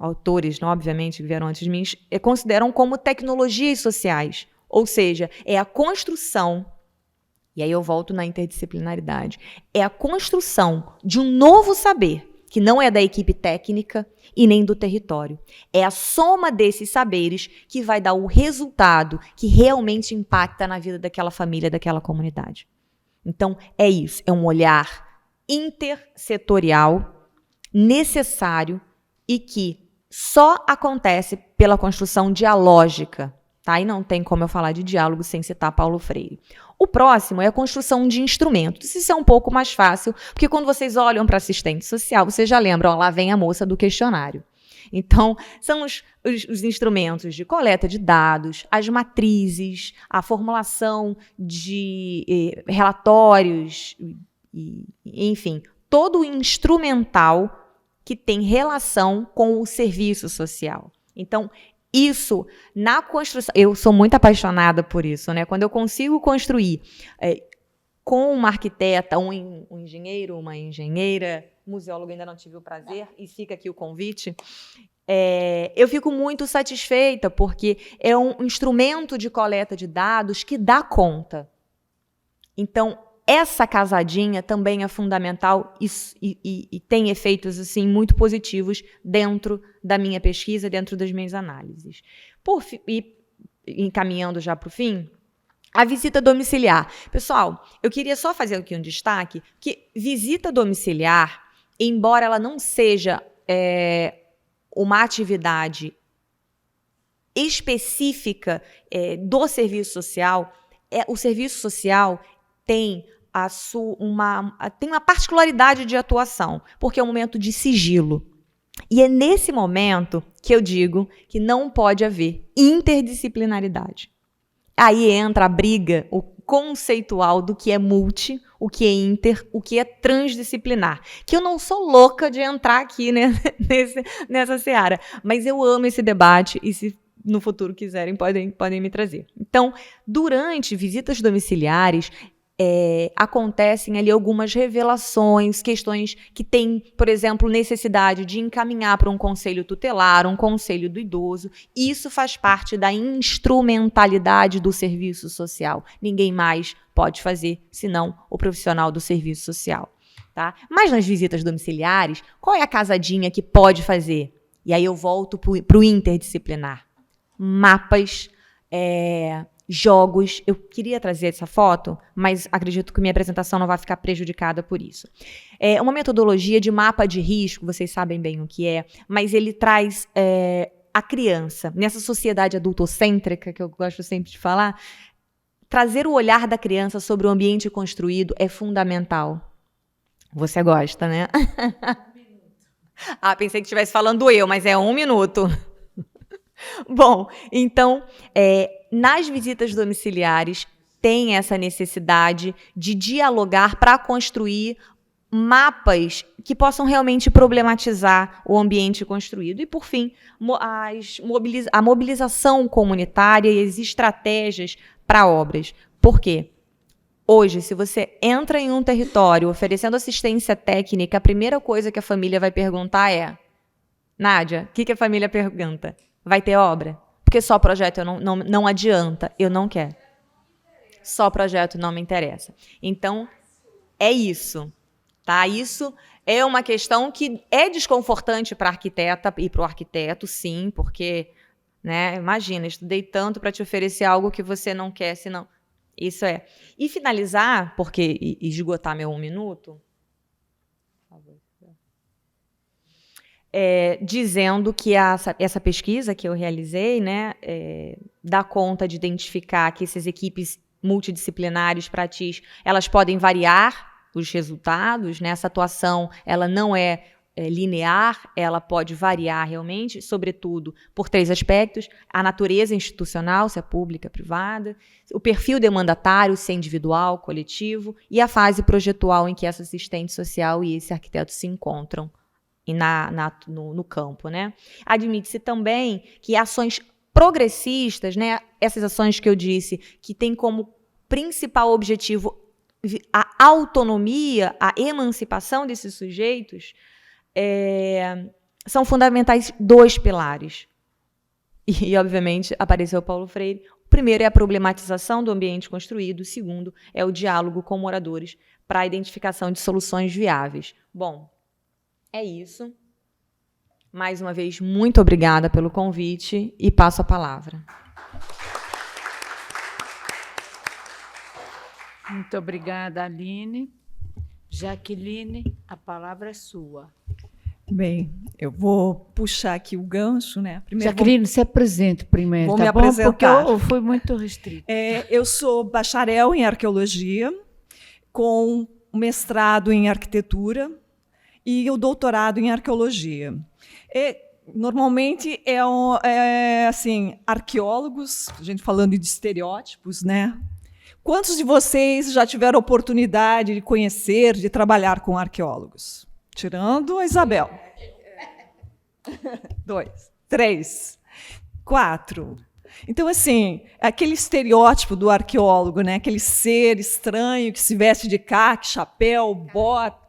Autores, obviamente, que vieram antes de mim, consideram como tecnologias sociais. Ou seja, é a construção, e aí eu volto na interdisciplinaridade, é a construção de um novo saber, que não é da equipe técnica e nem do território. É a soma desses saberes que vai dar o resultado que realmente impacta na vida daquela família, daquela comunidade. Então, é isso, é um olhar intersetorial, necessário e que só acontece pela construção dialógica, tá? E não tem como eu falar de diálogo sem citar Paulo Freire. O próximo é a construção de instrumentos. Isso é um pouco mais fácil, porque quando vocês olham para assistente social, vocês já lembram, lá vem a moça do questionário. Então, são os instrumentos de coleta de dados, as matrizes, a formulação de relatórios, enfim, todo o instrumental que tem relação com o serviço social. Então, isso, na construção... Eu sou muito apaixonada por isso, né? Quando eu consigo construir com uma arquiteta, um engenheiro, uma engenheira, museólogo ainda não tive o prazer, e fica aqui o convite, eu fico muito satisfeita, porque é um instrumento de coleta de dados que dá conta. Então, essa casadinha também é fundamental e tem efeitos assim, muito positivos dentro da minha pesquisa, dentro das minhas análises. Encaminhando já para o fim, a visita domiciliar. Pessoal, eu queria só fazer aqui um destaque, que visita domiciliar, embora ela não seja uma atividade específica do serviço social, o serviço social tem uma particularidade de atuação, porque é um momento de sigilo. E é nesse momento que eu digo que não pode haver interdisciplinaridade. Aí entra a briga, o conceitual do que é multi, o que é inter, o que é transdisciplinar. Que eu não sou louca de entrar aqui, né, nessa seara, mas eu amo esse debate e se no futuro quiserem podem me trazer. Então, durante visitas domiciliares, acontecem ali algumas revelações, questões que têm, por exemplo, necessidade de encaminhar para um conselho tutelar, um conselho do idoso. Isso faz parte da instrumentalidade do serviço social. Ninguém mais pode fazer, senão o profissional do serviço social. Tá? Mas nas visitas domiciliares, qual é a casadinha que pode fazer? E aí eu volto para o interdisciplinar. Mapas, jogos. Eu queria trazer essa foto, mas acredito que minha apresentação não vai ficar prejudicada por isso. É uma metodologia de mapa de risco, vocês sabem bem o que é, mas ele traz a criança, nessa sociedade adultocêntrica, que eu gosto sempre de falar, trazer o olhar da criança sobre o ambiente construído é fundamental. Você gosta, né? Pensei que estivesse falando eu, mas é 1 minuto. Bom, então, nas visitas domiciliares, tem essa necessidade de dialogar para construir mapas que possam realmente problematizar o ambiente construído. E, por fim, a mobilização comunitária e as estratégias para obras. Por quê? Hoje, se você entra em um território oferecendo assistência técnica, a primeira coisa que a família vai perguntar é: Nádia, o que a família pergunta? Vai ter obra? Porque só projeto não adianta, eu não quero. Só projeto não me interessa. Então, é isso. Tá? Isso é uma questão que é desconfortante para a arquiteta e para o arquiteto, sim, porque, né, imagina, estudei tanto para te oferecer algo que você não quer, senão... Isso é. E finalizar, porque esgotar meu 1 minuto... Dizendo que essa pesquisa que eu realizei, né, dá conta de identificar que essas equipes multidisciplinares para TIS, elas podem variar os resultados, né? Essa atuação ela não é linear, ela pode variar realmente, sobretudo por 3 aspectos: a natureza institucional, se é pública, privada, o perfil demandatário, se é individual, coletivo, e a fase projetual em que essa assistente social e esse arquiteto se encontram no campo, né? Admite-se também que ações progressistas, né, essas ações que eu disse, que têm como principal objetivo a autonomia, a emancipação desses sujeitos, são fundamentais 2 pilares. E, obviamente, apareceu Paulo Freire. O primeiro é a problematização do ambiente construído, o segundo é o diálogo com moradores para a identificação de soluções viáveis. Bom, é isso. Mais uma vez, muito obrigada pelo convite e passo a palavra. Muito obrigada, Aline. Jaqueline, a palavra é sua. Bem, eu vou puxar aqui o gancho, né? Primeiro, Jaqueline, se apresente primeiro, vou tá me bom? apresentar. Porque eu fui muito restrita. Eu sou bacharel em arqueologia, com mestrado em arquitetura e o doutorado em arqueologia. Normalmente assim, arqueólogos, a gente falando de estereótipos, né? Quantos de vocês já tiveram oportunidade de conhecer, de trabalhar com arqueólogos? Tirando a Isabel. 2, 3, 4. Então, assim, aquele estereótipo do arqueólogo, né? Aquele ser estranho que se veste de caque, chapéu, bota,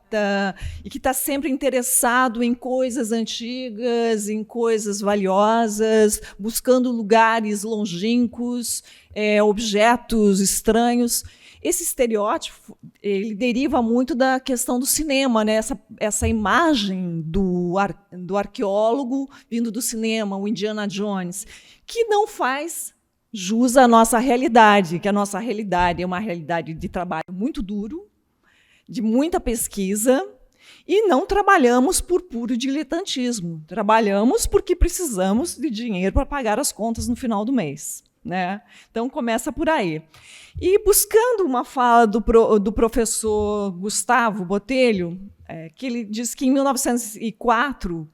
e que está sempre interessado em coisas antigas, em coisas valiosas, buscando lugares longínquos, objetos estranhos. Esse estereótipo ele deriva muito da questão do cinema, né? Essa imagem do arqueólogo vindo do cinema, o Indiana Jones, que não faz jus à nossa realidade, que a nossa realidade é uma realidade de trabalho muito duro, de muita pesquisa, e não trabalhamos por puro diletantismo. Trabalhamos porque precisamos de dinheiro para pagar as contas no final do mês, né? Então, começa por aí. E buscando uma fala do professor Gustavo Botelho, que ele diz que em 1904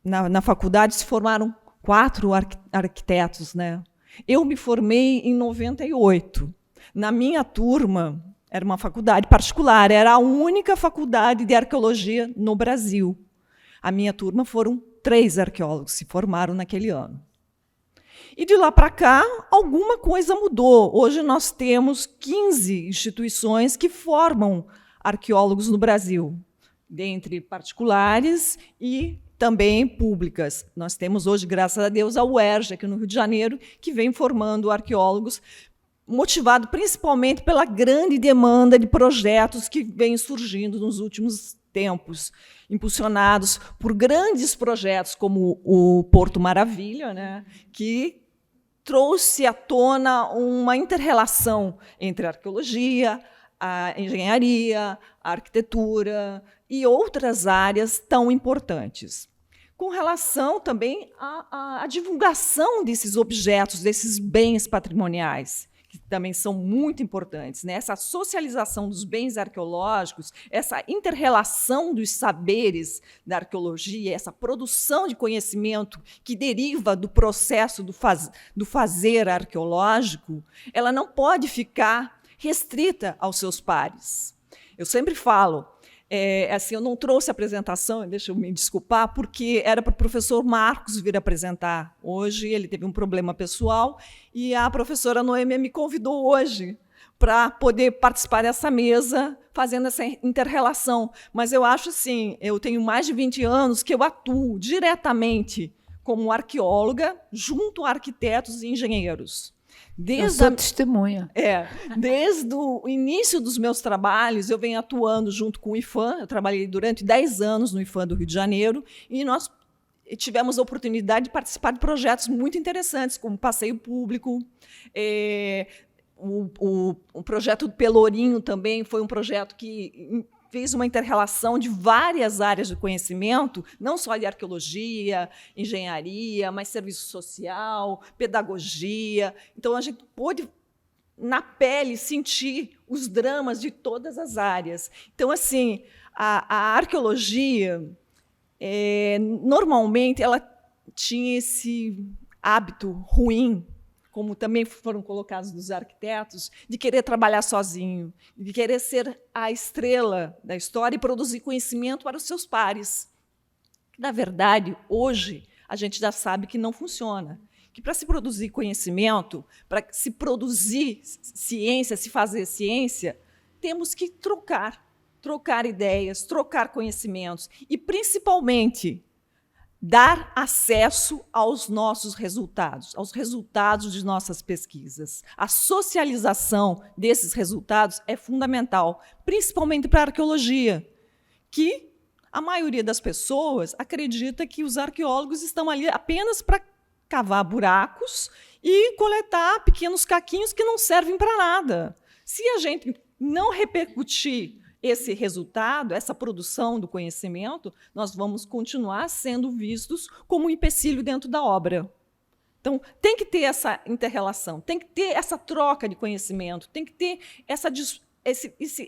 na faculdade se formaram 4 arquitetos, né? Eu me formei em 98. Na minha turma, era uma faculdade particular, era a única faculdade de arqueologia no Brasil. A minha turma foram 3 arqueólogos que se formaram naquele ano. E de lá para cá, alguma coisa mudou. Hoje nós temos 15 instituições que formam arqueólogos no Brasil, dentre particulares e também públicas. Nós temos hoje, graças a Deus, a UERJ, aqui no Rio de Janeiro, que vem formando arqueólogos, motivado principalmente pela grande demanda de projetos que vem surgindo nos últimos tempos, impulsionados por grandes projetos como o Porto Maravilha, né, que trouxe à tona uma inter-relação entre a arqueologia, a engenharia, a arquitetura e outras áreas tão importantes. Com relação também à divulgação desses objetos, desses bens patrimoniais, que também são muito importantes, né? Essa socialização dos bens arqueológicos, essa inter-relação dos saberes da arqueologia, essa produção de conhecimento que deriva do processo do fazer arqueológico, ela não pode ficar restrita aos seus pares. Eu sempre falo, assim, eu não trouxe a apresentação, deixa eu me desculpar, porque era para o professor Marcos vir apresentar hoje, ele teve um problema pessoal, e a professora Noêmia me convidou hoje para poder participar dessa mesa, fazendo essa inter-relação. Mas eu acho assim, eu tenho mais de 20 anos que eu atuo diretamente como arqueóloga, junto a arquitetos e engenheiros. Eu sou testemunha. Desde o início dos meus trabalhos, eu venho atuando junto com o IFAM. Eu trabalhei durante 10 anos no IFAM do Rio de Janeiro, e nós tivemos a oportunidade de participar de projetos muito interessantes, como Passeio Público, o projeto do Pelourinho também foi um projeto que fez uma inter-relação de várias áreas de conhecimento, não só de arqueologia, engenharia, mas serviço social, pedagogia. Então, a gente pôde, na pele, sentir os dramas de todas as áreas. Então, assim, a arqueologia, normalmente, ela tinha esse hábito ruim, como também foram colocados dos arquitetos, de querer trabalhar sozinho, de querer ser a estrela da história e produzir conhecimento para os seus pares. Na verdade, hoje, a gente já sabe que não funciona. Que para se produzir conhecimento, para se produzir ciência, se fazer ciência, temos que trocar ideias, trocar conhecimentos e, principalmente, dar acesso aos nossos resultados, aos resultados de nossas pesquisas. A socialização desses resultados é fundamental, principalmente para a arqueologia, que a maioria das pessoas acredita que os arqueólogos estão ali apenas para cavar buracos e coletar pequenos caquinhos que não servem para nada. Se a gente não repercutir esse resultado, essa produção do conhecimento, nós vamos continuar sendo vistos como um empecilho dentro da obra. Então, tem que ter essa inter-relação, tem que ter essa troca de conhecimento, tem que ter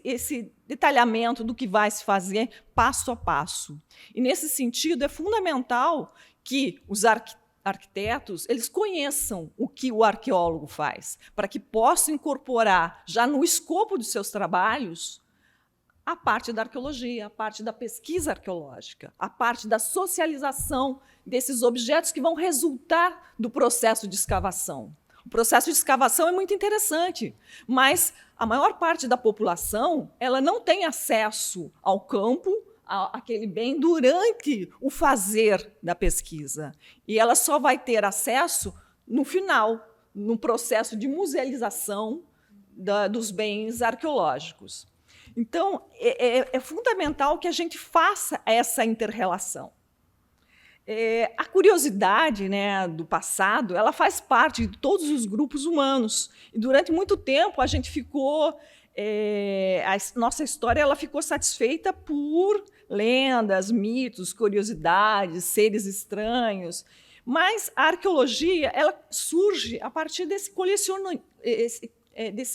esse detalhamento do que vai se fazer passo a passo. E, nesse sentido, é fundamental que os arquitetos eles conheçam o que o arqueólogo faz, para que possam incorporar, já no escopo dos seus trabalhos, a parte da arqueologia, a parte da pesquisa arqueológica, a parte da socialização desses objetos que vão resultar do processo de escavação. O processo de escavação é muito interessante, mas a maior parte da população ela não tem acesso ao campo, àquele bem, durante o fazer da pesquisa. E ela só vai ter acesso no final, no processo de musealização dos bens arqueológicos. Então, é fundamental que a gente faça essa inter-relação. A curiosidade, né, do passado ela faz parte de todos os grupos humanos. E, durante muito tempo, a gente ficou... a nossa história ela ficou satisfeita por lendas, mitos, curiosidades, seres estranhos. Mas a arqueologia ela surge a partir desse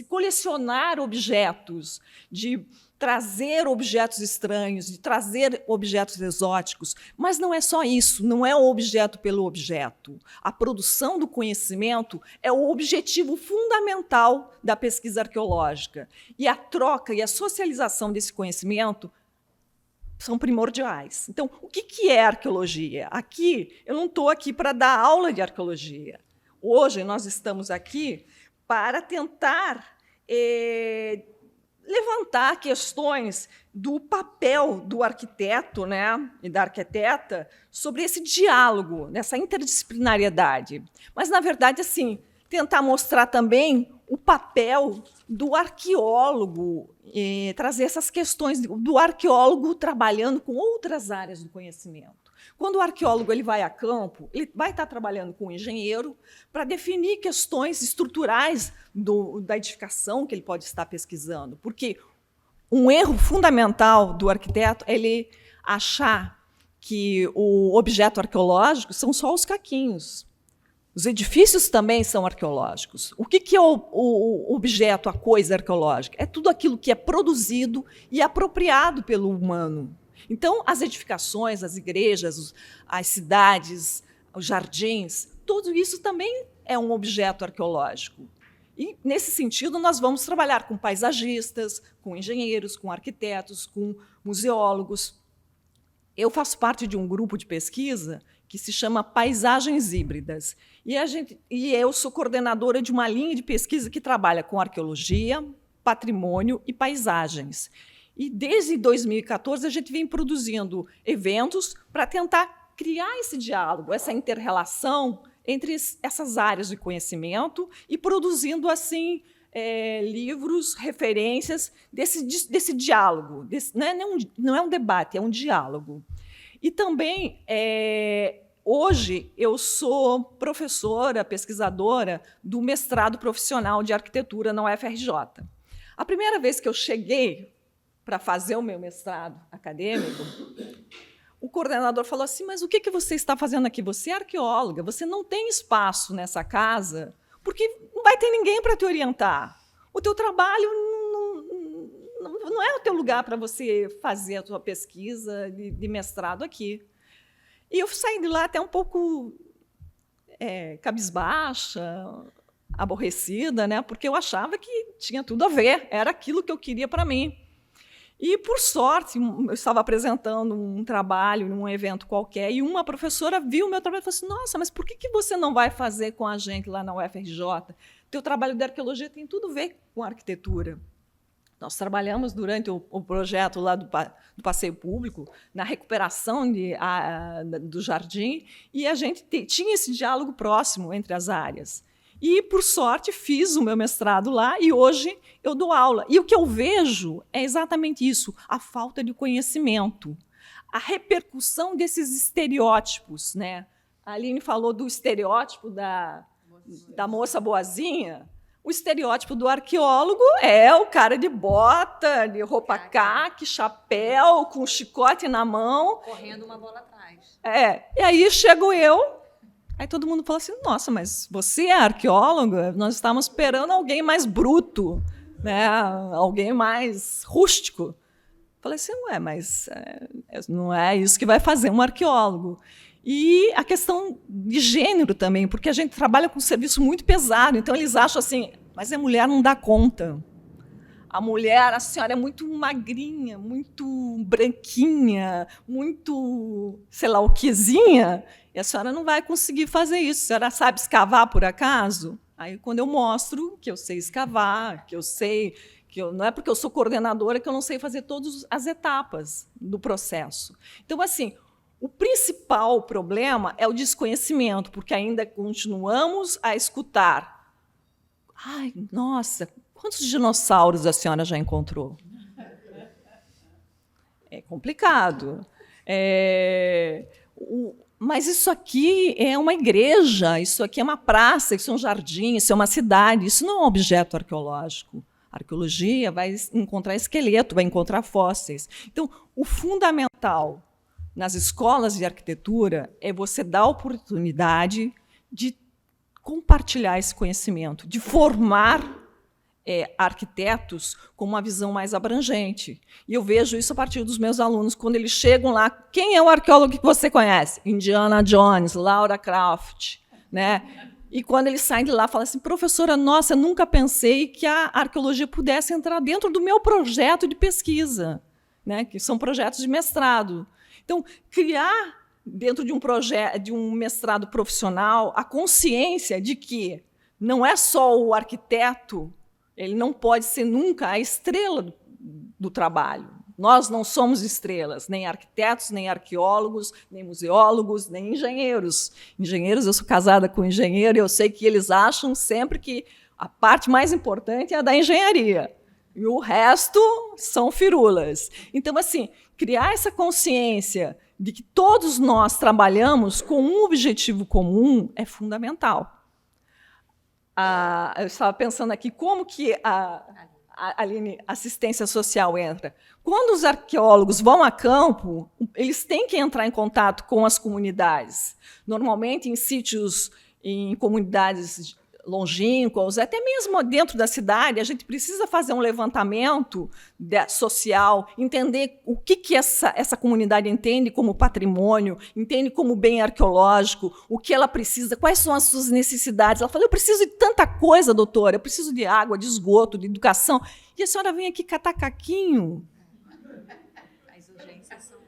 colecionar objetos, de trazer objetos estranhos, de trazer objetos exóticos. Mas não é só isso, não é o objeto pelo objeto. A produção do conhecimento é o objetivo fundamental da pesquisa arqueológica. E a troca e a socialização desse conhecimento são primordiais. Então, o que é arqueologia? Aqui, eu não estou aqui para dar aula de arqueologia. Hoje, nós estamos aqui para tentar levantar questões do papel do arquiteto, né, e da arquiteta sobre esse diálogo, nessa interdisciplinariedade. Mas, na verdade, assim, tentar mostrar também o papel do arqueólogo, trazer essas questões do arqueólogo trabalhando com outras áreas do conhecimento. Quando o arqueólogo ele vai a campo, ele vai estar trabalhando com o engenheiro para definir questões estruturais da edificação que ele pode estar pesquisando. Porque um erro fundamental do arquiteto é ele achar que o objeto arqueológico são só os caquinhos. Os edifícios também são arqueológicos. O que é o objeto, a coisa arqueológica? É tudo aquilo que é produzido e apropriado pelo humano. Então, as edificações, as igrejas, as cidades, os jardins, tudo isso também é um objeto arqueológico. E, nesse sentido, nós vamos trabalhar com paisagistas, com engenheiros, com arquitetos, com museólogos. Eu faço parte de um grupo de pesquisa que se chama Paisagens Híbridas. E eu sou coordenadora de uma linha de pesquisa que trabalha com arqueologia, patrimônio e paisagens. E, desde 2014, a gente vem produzindo eventos para tentar criar esse diálogo, essa inter-relação entre essas áreas de conhecimento e produzindo, assim, livros, referências desse diálogo. Não é um debate, é um diálogo. E também, hoje, eu sou professora, pesquisadora do mestrado profissional de arquitetura na UFRJ. A primeira vez que eu cheguei para fazer o meu mestrado acadêmico, o coordenador falou assim, mas o que você está fazendo aqui? Você é arqueóloga, você não tem espaço nessa casa, porque não vai ter ninguém para te orientar. O teu trabalho não é o teu lugar para você fazer a tua pesquisa de mestrado aqui. E eu saí de lá até um pouco cabisbaixa, aborrecida, né? Porque eu achava que tinha tudo a ver, era aquilo que eu queria para mim. E, por sorte, eu estava apresentando um trabalho num evento qualquer e uma professora viu o meu trabalho e falou assim, nossa, mas por que você não vai fazer com a gente lá na UFRJ? Teu trabalho de arqueologia tem tudo a ver com arquitetura. Nós trabalhamos durante o projeto lá do passeio público, na recuperação do jardim, e a gente tinha esse diálogo próximo entre as áreas. E, por sorte, fiz o meu mestrado lá e hoje eu dou aula. E o que eu vejo é exatamente isso, a falta de conhecimento, a repercussão desses estereótipos, né? A Aline falou do estereótipo da moça boazinha. O estereótipo do arqueólogo é o cara de bota, de roupa caque, chapéu, com chicote na mão. Correndo uma bola atrás. E aí chego eu, aí todo mundo fala assim, nossa, mas você é arqueóloga? Nós estávamos esperando alguém mais bruto, né? Alguém mais rústico. Falei assim, mas não é isso que vai fazer um arqueólogo. E a questão de gênero também, porque a gente trabalha com um serviço muito pesado, então eles acham assim, mas a mulher não dá conta. A mulher, a senhora é muito magrinha, muito branquinha, muito, sei lá o quezinha, e a senhora não vai conseguir fazer isso. A senhora sabe escavar, por acaso? Aí, quando eu mostro que eu sei escavar, que eu sei... não é porque eu sou coordenadora que eu não sei fazer todas as etapas do processo. Então, assim, o principal problema é o desconhecimento, porque ainda continuamos a escutar. Ai, nossa, quantos dinossauros a senhora já encontrou? É complicado. Mas isso aqui é uma igreja, isso aqui é uma praça, isso é um jardim, isso é uma cidade, isso não é um objeto arqueológico. A arqueologia vai encontrar esqueleto, vai encontrar fósseis. Então, o fundamental nas escolas de arquitetura é você dar a oportunidade de compartilhar esse conhecimento, de formar arquitetos com uma visão mais abrangente. E eu vejo isso a partir dos meus alunos, quando eles chegam lá, quem é o arqueólogo que você conhece? Indiana Jones, Laura Croft, né? E quando eles saem de lá, falam assim, professora, nossa, nunca pensei que a arqueologia pudesse entrar dentro do meu projeto de pesquisa, né? Que são projetos de mestrado. Então, criar dentro de um projeto, de um mestrado profissional, a consciência de que não é só o arquiteto, ele não pode ser nunca a estrela do trabalho. Nós não somos estrelas, nem arquitetos, nem arqueólogos, nem museólogos, nem engenheiros. Engenheiros, eu sou casada com engenheiro e eu sei que eles acham sempre que a parte mais importante é a da engenharia. E o resto são firulas. Então, assim, criar essa consciência de que todos nós trabalhamos com um objetivo comum é fundamental. Eu estava pensando aqui como que a Aline, assistência social entra. Quando os arqueólogos vão a campo, eles têm que entrar em contato com as comunidades. Normalmente em sítios, em comunidades longínquas, até mesmo dentro da cidade, a gente precisa fazer um levantamento social, entender o que essa comunidade entende como patrimônio, entende como bem arqueológico, o que ela precisa, quais são as suas necessidades. Ela fala, eu preciso de tanta coisa, doutora, eu preciso de água, de esgoto, de educação. E a senhora vem aqui catar caquinho. As urgências são...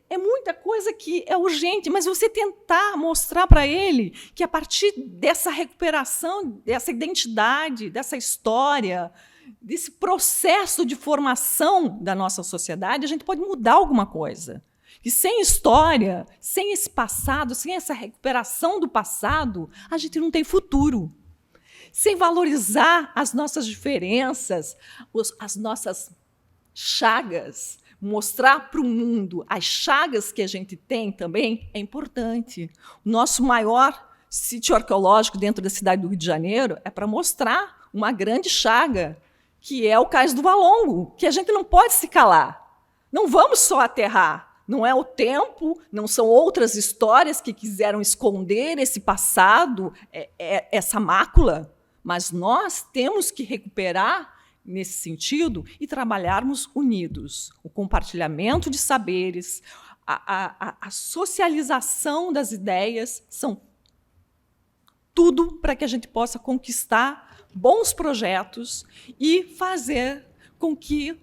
É muita coisa que é urgente, mas você tentar mostrar para ele que, a partir dessa recuperação, dessa identidade, dessa história, desse processo de formação da nossa sociedade, a gente pode mudar alguma coisa. E sem história, sem esse passado, sem essa recuperação do passado, a gente não tem futuro. Sem valorizar as nossas diferenças, as nossas chagas, mostrar para o mundo as chagas que a gente tem também é importante. O nosso maior sítio arqueológico dentro da cidade do Rio de Janeiro é para mostrar uma grande chaga que é o Cais do Valongo, que a gente não pode se calar. Não vamos só aterrar. Não é o tempo, não são outras histórias que quiseram esconder esse passado, essa mácula, mas nós temos que recuperar nesse sentido e trabalharmos unidos. O compartilhamento de saberes, a socialização das ideias são tudo para que a gente possa conquistar bons projetos e fazer com que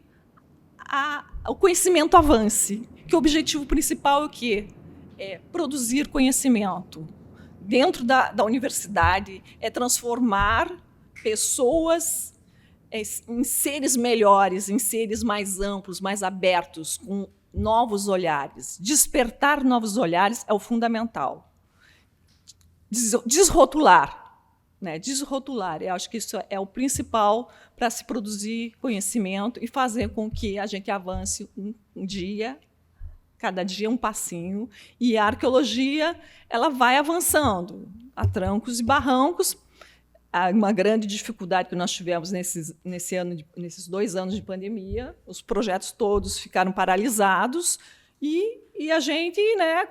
o conhecimento avance. Que o objetivo principal é o quê? É produzir conhecimento. Dentro da universidade, é transformar pessoas em seres melhores, em seres mais amplos, mais abertos, com novos olhares. Despertar novos olhares é o fundamental. Desrotular. Né? Desrotular. Eu acho que isso é o principal para se produzir conhecimento e fazer com que a gente avance um dia, cada dia um passinho, e a arqueologia ela vai avançando a trancos e barrancos. Uma grande dificuldade que nós tivemos nesses 2 anos de pandemia, os projetos todos ficaram paralisados e a gente, né,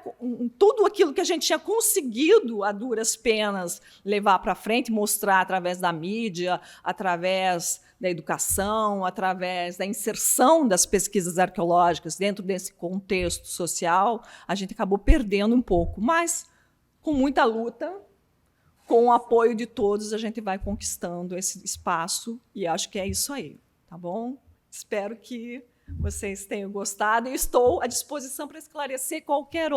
tudo aquilo que a gente tinha conseguido a duras penas levar para frente, mostrar através da mídia, através da educação, através da inserção das pesquisas arqueológicas dentro desse contexto social, a gente acabou perdendo um pouco. Mas, com muita luta, com o apoio de todos, a gente vai conquistando esse espaço, e acho que é isso aí, tá bom? Espero que vocês tenham gostado, e estou à disposição para esclarecer qualquer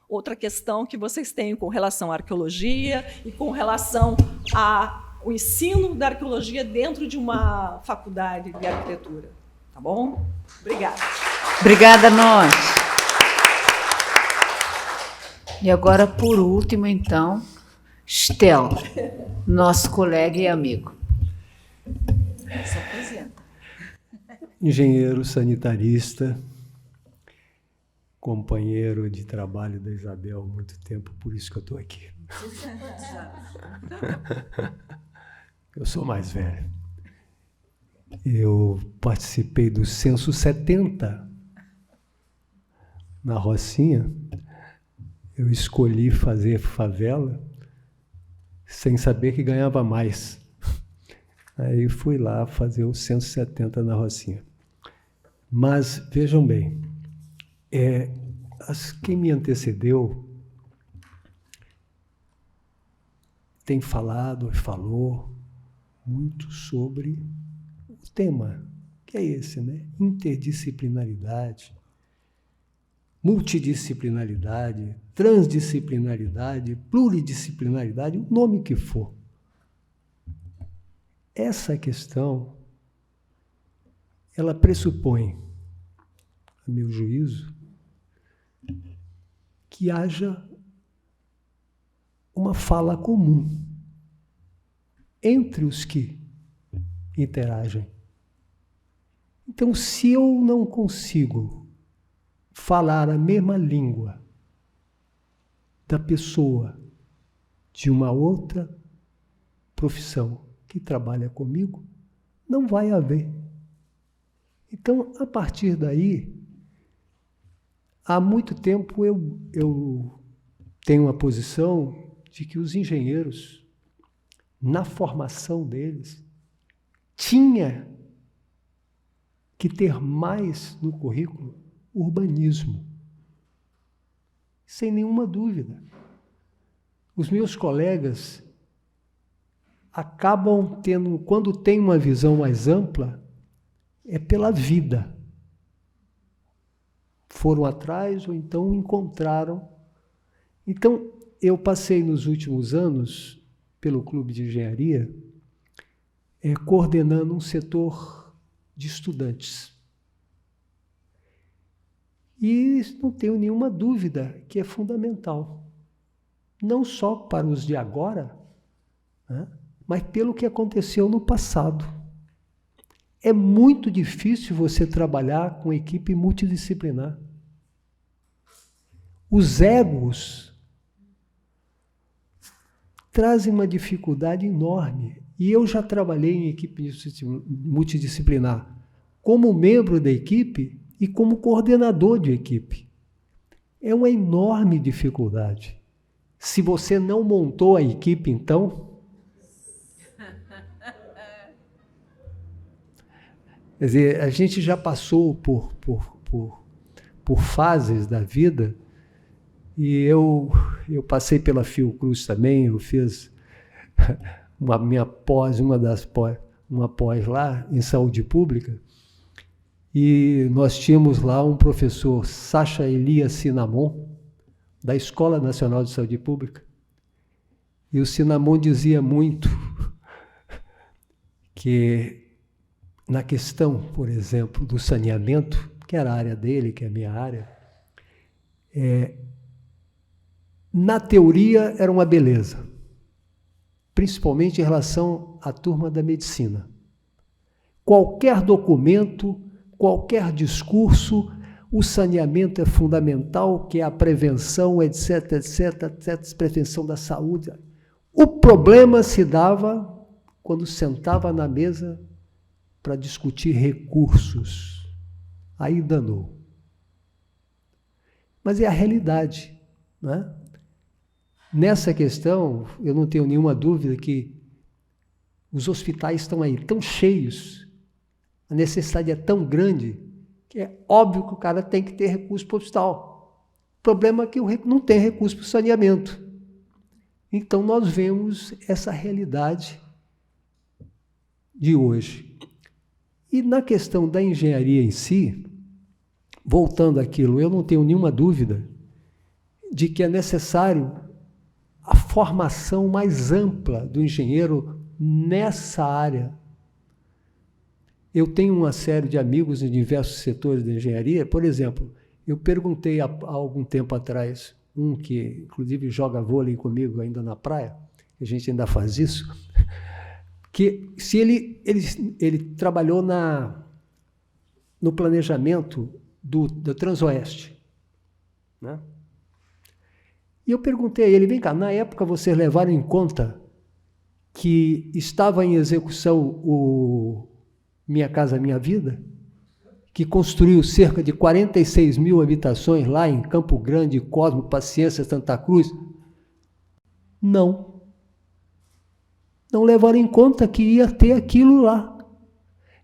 outra questão que vocês tenham com relação à arqueologia e com relação ao ensino da arqueologia dentro de uma faculdade de arquitetura. Tá bom? Obrigada. Obrigada a nós. E agora, por último, então, Estel, nosso colega e amigo. Se apresenta. Engenheiro sanitarista, companheiro de trabalho da Isabel há muito tempo, por isso que eu estou aqui. Eu sou mais velho. Eu participei do Censo 70 na Rocinha. Eu escolhi fazer favela sem saber que ganhava mais. Aí fui lá fazer o Censo 70 na Rocinha. Mas, vejam bem, quem me antecedeu tem falou muito sobre o tema, que é esse, né? Interdisciplinaridade, multidisciplinaridade, transdisciplinaridade, pluridisciplinaridade, o nome que for. Essa questão, ela pressupõe, a meu juízo, que haja uma fala comum entre os que interagem. Então, se eu não consigo falar a mesma língua da pessoa de uma outra profissão que trabalha comigo, não vai haver. Então, a partir daí, há muito tempo eu tenho uma posição de que os engenheiros, na formação deles, tinha que ter mais no currículo urbanismo. Sem nenhuma dúvida. Os meus colegas acabam tendo, quando tem uma visão mais ampla, é pela vida. Foram atrás ou então encontraram. Então, eu passei nos últimos anos, pelo Clube de Engenharia, coordenando um setor de estudantes. E não tenho nenhuma dúvida que é fundamental. Não só para os de agora, né, mas pelo que aconteceu no passado. É muito difícil você trabalhar com equipe multidisciplinar. Os egos trazem uma dificuldade enorme. E eu já trabalhei em equipe multidisciplinar como membro da equipe e como coordenador de equipe. É uma enorme dificuldade. Se você não montou a equipe, então... Quer dizer, a gente já passou por fases da vida, e eu passei pela Fiocruz também, eu fiz uma pós lá em saúde pública, e nós tínhamos lá um professor, Sacha Elias Sinamon, da Escola Nacional de Saúde Pública, e o Sinamon dizia muito que na questão, por exemplo, do saneamento, que era a área dele, que é a minha área, na teoria era uma beleza, principalmente em relação à turma da medicina. Qualquer documento, qualquer discurso, o saneamento é fundamental, que é a prevenção, etc, etc, etc, prevenção da saúde. O problema se dava quando sentava na mesa para discutir recursos. Aí danou. Mas é a realidade, não é? Nessa questão, eu não tenho nenhuma dúvida que os hospitais estão aí tão cheios, a necessidade é tão grande, que é óbvio que o cara tem que ter recurso para o hospital. O problema é que não tem recurso para o saneamento. Então, nós vemos essa realidade de hoje. E na questão da engenharia em si, voltando àquilo, eu não tenho nenhuma dúvida de que é necessário a formação mais ampla do engenheiro nessa área. Eu tenho uma série de amigos em diversos setores da engenharia. Por exemplo, eu perguntei há algum tempo atrás, um que inclusive joga vôlei comigo ainda na praia, a gente ainda faz isso, que se ele trabalhou no planejamento do Transoeste, né? E eu perguntei a ele, vem cá, na época vocês levaram em conta que estava em execução o Minha Casa Minha Vida, que construiu cerca de 46 mil habitações lá em Campo Grande, Cosmo, Paciência, Santa Cruz? Não. Não levaram em conta que ia ter aquilo lá.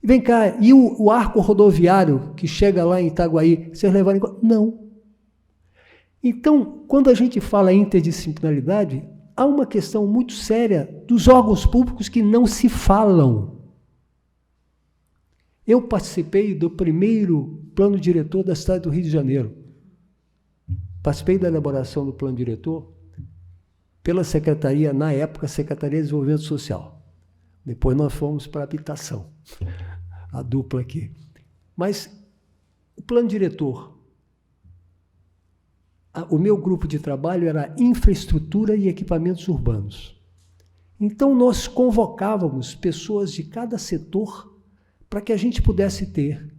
Vem cá, e o arco rodoviário que chega lá em Itaguaí, vocês levaram em conta? Não. Então, quando a gente fala em interdisciplinaridade, há uma questão muito séria dos órgãos públicos que não se falam. Eu participei do primeiro plano diretor da cidade do Rio de Janeiro. Participei da elaboração do plano diretor pela Secretaria, na época, Secretaria de Desenvolvimento Social. Depois nós fomos para a habitação, a dupla aqui. Mas o plano diretor, o meu grupo de trabalho era infraestrutura e equipamentos urbanos. Então, nós convocávamos pessoas de cada setor para que a gente pudesse ter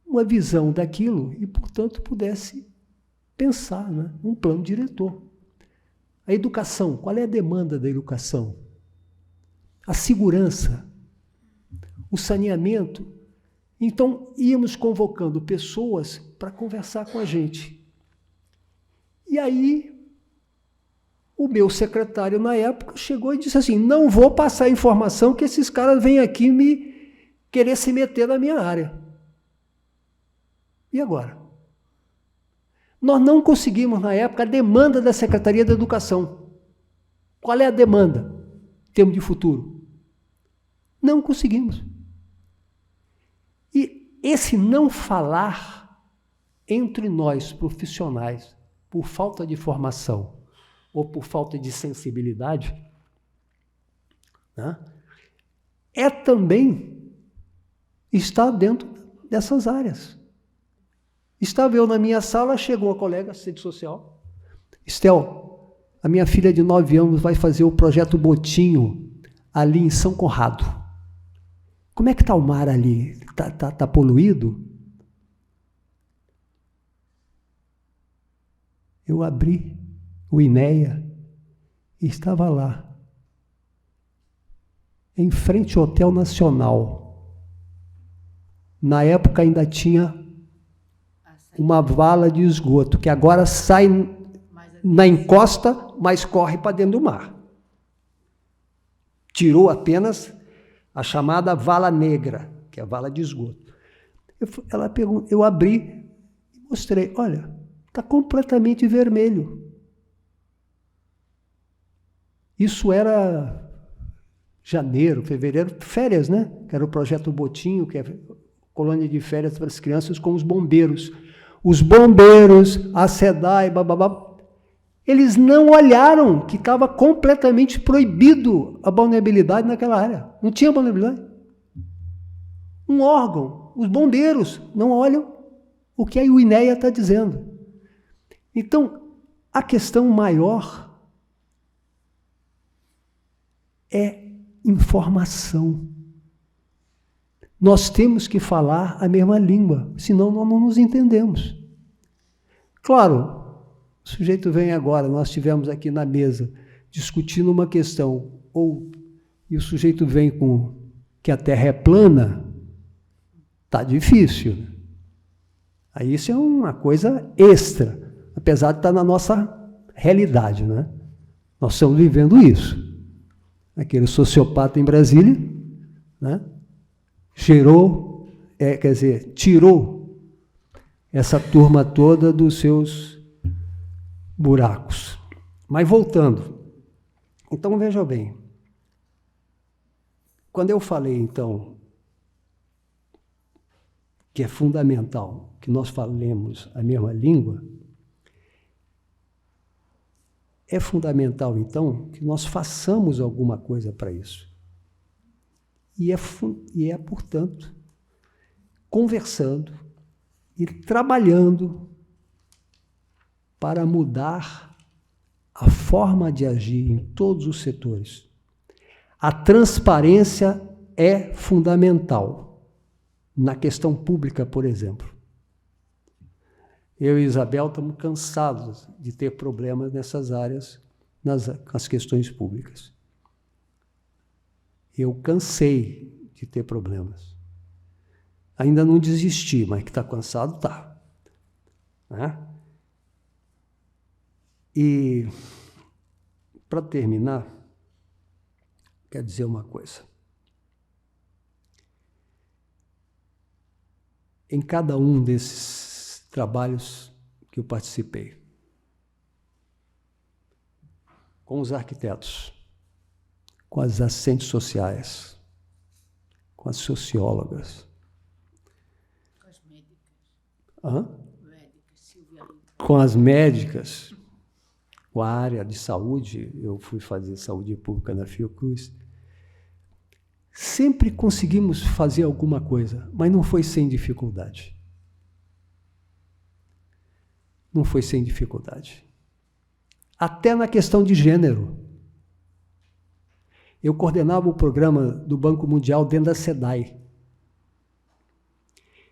uma visão daquilo e, portanto, pudesse pensar, né, um plano diretor. A educação, qual é a demanda da educação? A segurança, o saneamento. Então, íamos convocando pessoas para conversar com a gente. E aí, o meu secretário, na época, chegou e disse assim, não vou passar informação que esses caras vêm aqui me querer se meter na minha área. E agora? Nós não conseguimos, na época, a demanda da Secretaria da Educação. Qual é a demanda em termos de futuro? Não conseguimos. E esse não falar entre nós, profissionais, por falta de formação ou por falta de sensibilidade, né, também está dentro dessas áreas. Estava eu na minha sala, chegou a colega, assistente social, Estel, a minha filha de 9 anos vai fazer o projeto Botinho ali em São Conrado. Como é que está o mar ali? Tá poluído? Eu abri o INEA e estava lá em frente ao Hotel Nacional. Na época ainda tinha uma vala de esgoto, que agora sai na encosta, mas corre para dentro do mar. Tirou apenas a chamada vala negra, que é a vala de esgoto. Eu abri e mostrei, olha, está completamente vermelho. Isso era janeiro, fevereiro, férias, né? Que era o projeto Botinho, que é colônia de férias para as crianças com os bombeiros. Os bombeiros, a SEDAI, bababá, eles não olharam que estava completamente proibido a vulnerabilidade naquela área. Não tinha vulnerabilidade. Um órgão, os bombeiros, não olham o que a INEA está dizendo. Então, a questão maior é informação. Nós temos que falar a mesma língua, senão nós não nos entendemos. Claro, o sujeito vem agora, nós estivemos aqui na mesa discutindo uma questão, e o sujeito vem com que a Terra é plana, está difícil. Aí isso é uma coisa extra, apesar de estar na nossa realidade, né? Nós estamos vivendo isso. Aquele sociopata em Brasília, né? Tirou essa turma toda dos seus buracos. Mas voltando, então veja bem, quando eu falei então que é fundamental que nós falemos a mesma língua, é fundamental então que nós façamos alguma coisa para isso. E é, portanto, conversando e trabalhando para mudar a forma de agir em todos os setores. A transparência é fundamental na questão pública, por exemplo. Eu e Isabel estamos cansados de ter problemas nessas áreas, nas questões públicas. Eu cansei de ter problemas. Ainda não desisti, mas que está cansado, está. Né? E, para terminar, quero dizer uma coisa. Em cada um desses trabalhos que eu participei, com os arquitetos, com as assistentes sociais, com as sociólogas, com as médicas, com as médicas, com a área de saúde, eu fui fazer saúde pública na Fiocruz, sempre conseguimos fazer alguma coisa, mas não foi sem dificuldade. Não foi sem dificuldade. Até na questão de gênero. Eu coordenava o programa do Banco Mundial dentro da SEDAI.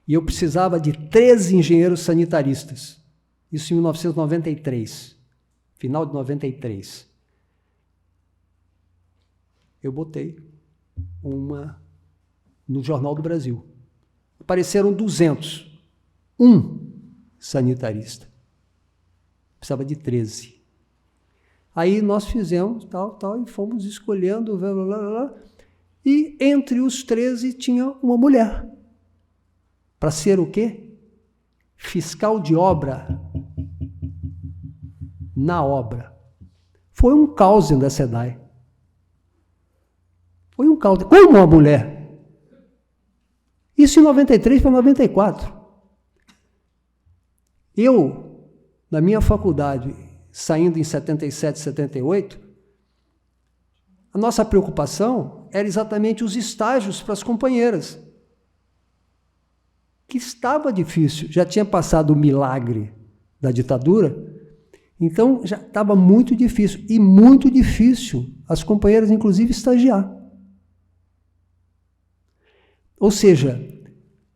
E eu precisava de 13 engenheiros sanitaristas. Isso em 1993, final de 93. Eu botei uma no Jornal do Brasil. Apareceram 200. Um sanitarista. Precisava de 13. Aí nós fizemos tal, e fomos escolhendo, blá, blá, blá, blá, e entre os 13 tinha uma mulher. Para ser o quê? Fiscal de obra. Na obra. Foi um caos da SEDAI. Foi um caos. Como uma mulher? Isso em 93 para 94. Eu, na minha faculdade, saindo em 77, 78, a nossa preocupação era exatamente os estágios para as companheiras. Que estava difícil, já tinha passado o milagre da ditadura, então já estava muito difícil, e muito difícil as companheiras, inclusive, estagiar. Ou seja,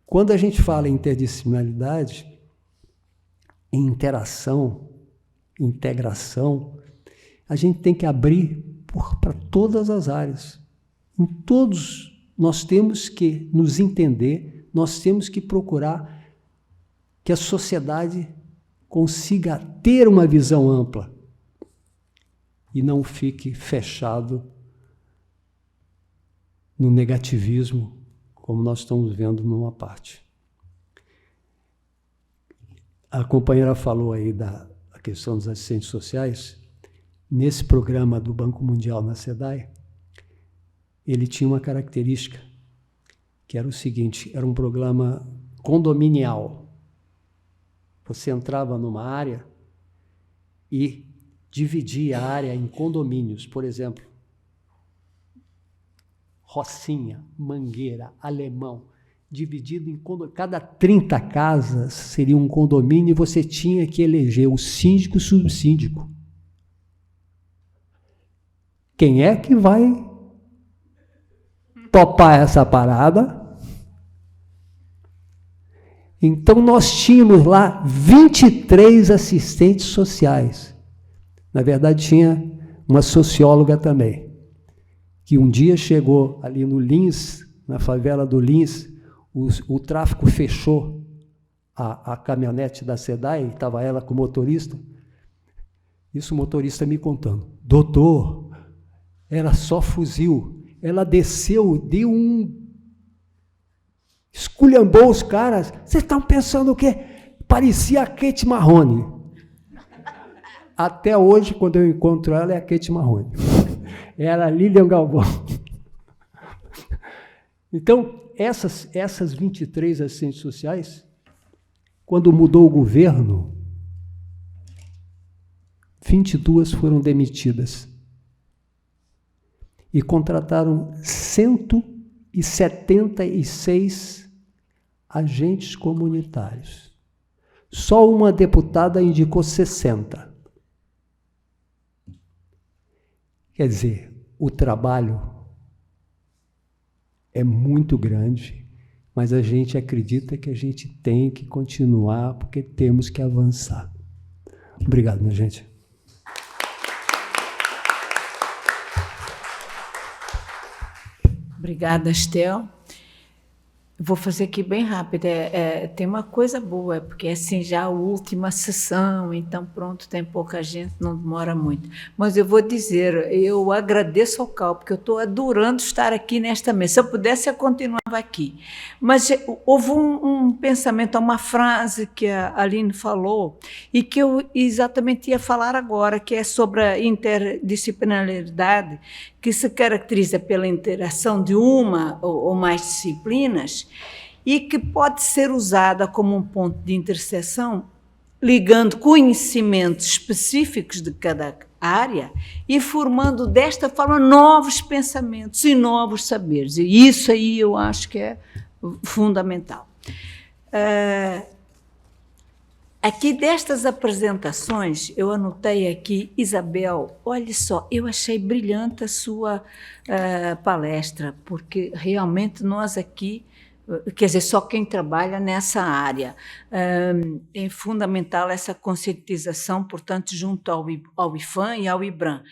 quando a gente fala em interdisciplinaridade, em interação, integração, a gente tem que abrir para todas as áreas. Em todos, nós temos que nos entender, nós temos que procurar que a sociedade consiga ter uma visão ampla e não fique fechado no negativismo, como nós estamos vendo numa parte. A companheira falou aí da questão dos assistentes sociais. Nesse programa do Banco Mundial na SEDAI, ele tinha uma característica, que era o seguinte, era um programa condominial. Você entrava numa área e dividia a área em condomínios, por exemplo, Rocinha, Mangueira, Alemão, dividido em condomínios. Cada 30 casas seria um condomínio e você tinha que eleger o síndico e o subsíndico. Quem é que vai topar essa parada? Então, nós tínhamos lá 23 assistentes sociais. Na verdade, tinha uma socióloga também, que um dia chegou ali no Lins, na favela do Lins, o tráfico fechou a caminhonete da SEDAI, estava ela com o motorista. Isso o motorista me contando. Doutor, era só fuzil. Ela desceu, deu esculhambou os caras. Vocês estão pensando o quê? Parecia a Kate Marrone. Até hoje, quando eu encontro ela, é a Kate Marrone. Era a Lilian Galvão. Então, essas 23 assistentes sociais, quando mudou o governo, 22 foram demitidas. E contrataram 176 agentes comunitários. Só uma deputada indicou 60. Quer dizer, o trabalho é muito grande, mas a gente acredita que a gente tem que continuar, porque temos que avançar. Obrigado, minha gente. Obrigada, Estel. Vou fazer aqui bem rápido. Tem uma coisa boa, porque assim já a última sessão, então pronto, tem pouca gente, não demora muito. Mas eu vou dizer, eu agradeço ao Cal, porque eu estou adorando estar aqui nesta mesa. Se eu pudesse, eu continuava aqui. Mas houve um pensamento, uma frase que a Aline falou, e que eu exatamente ia falar agora, que é sobre a interdisciplinaridade, que se caracteriza pela interação de uma ou mais disciplinas e que pode ser usada como um ponto de interseção, ligando conhecimentos específicos de cada área e formando desta forma novos pensamentos e novos saberes. E isso aí eu acho que é fundamental. Aqui destas apresentações, eu anotei aqui, Isabel, olha só, eu achei brilhante a sua palestra, porque realmente nós aqui, quer dizer, só quem trabalha nessa área, é fundamental essa conscientização, portanto, junto ao IFAM e ao IBRAM.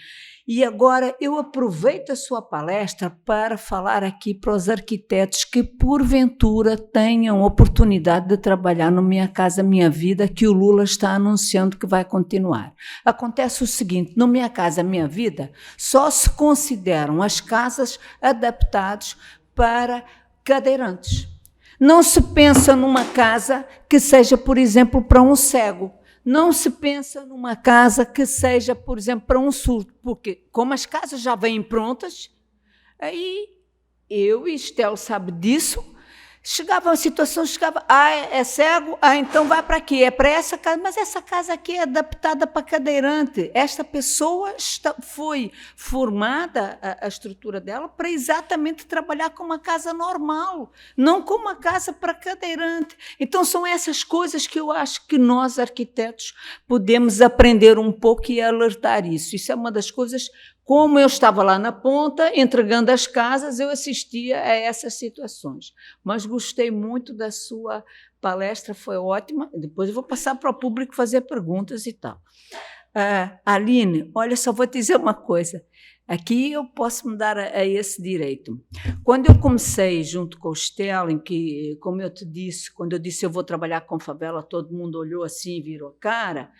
E agora eu aproveito a sua palestra para falar aqui para os arquitetos que, porventura, tenham oportunidade de trabalhar no Minha Casa Minha Vida, que o Lula está anunciando que vai continuar. Acontece o seguinte, no Minha Casa Minha Vida, só se consideram as casas adaptadas para cadeirantes. Não se pensa numa casa que seja, por exemplo, para um cego. Não se pensa numa casa que seja, por exemplo, para um surdo, porque como as casas já vêm prontas, aí eu e Estel sabe disso, chegava uma situação, é cego, então vai para aqui, é para essa casa, mas essa casa aqui é adaptada para cadeirante. Esta pessoa foi formada, a estrutura dela, para exatamente trabalhar com uma casa normal, não com uma casa para cadeirante. Então, são essas coisas que eu acho que nós, arquitetos, podemos aprender um pouco e alertar isso. Isso é uma das coisas. Como eu estava lá na ponta, entregando as casas, eu assistia a essas situações. Mas gostei muito da sua palestra, foi ótima. Depois eu vou passar para o público fazer perguntas e tal. Aline, olha, só vou te dizer uma coisa. Aqui eu posso me dar a esse direito. Quando eu comecei junto com o Stelling, que, como eu te disse, quando eu disse eu vou trabalhar com favela, todo mundo olhou assim e virou a cara.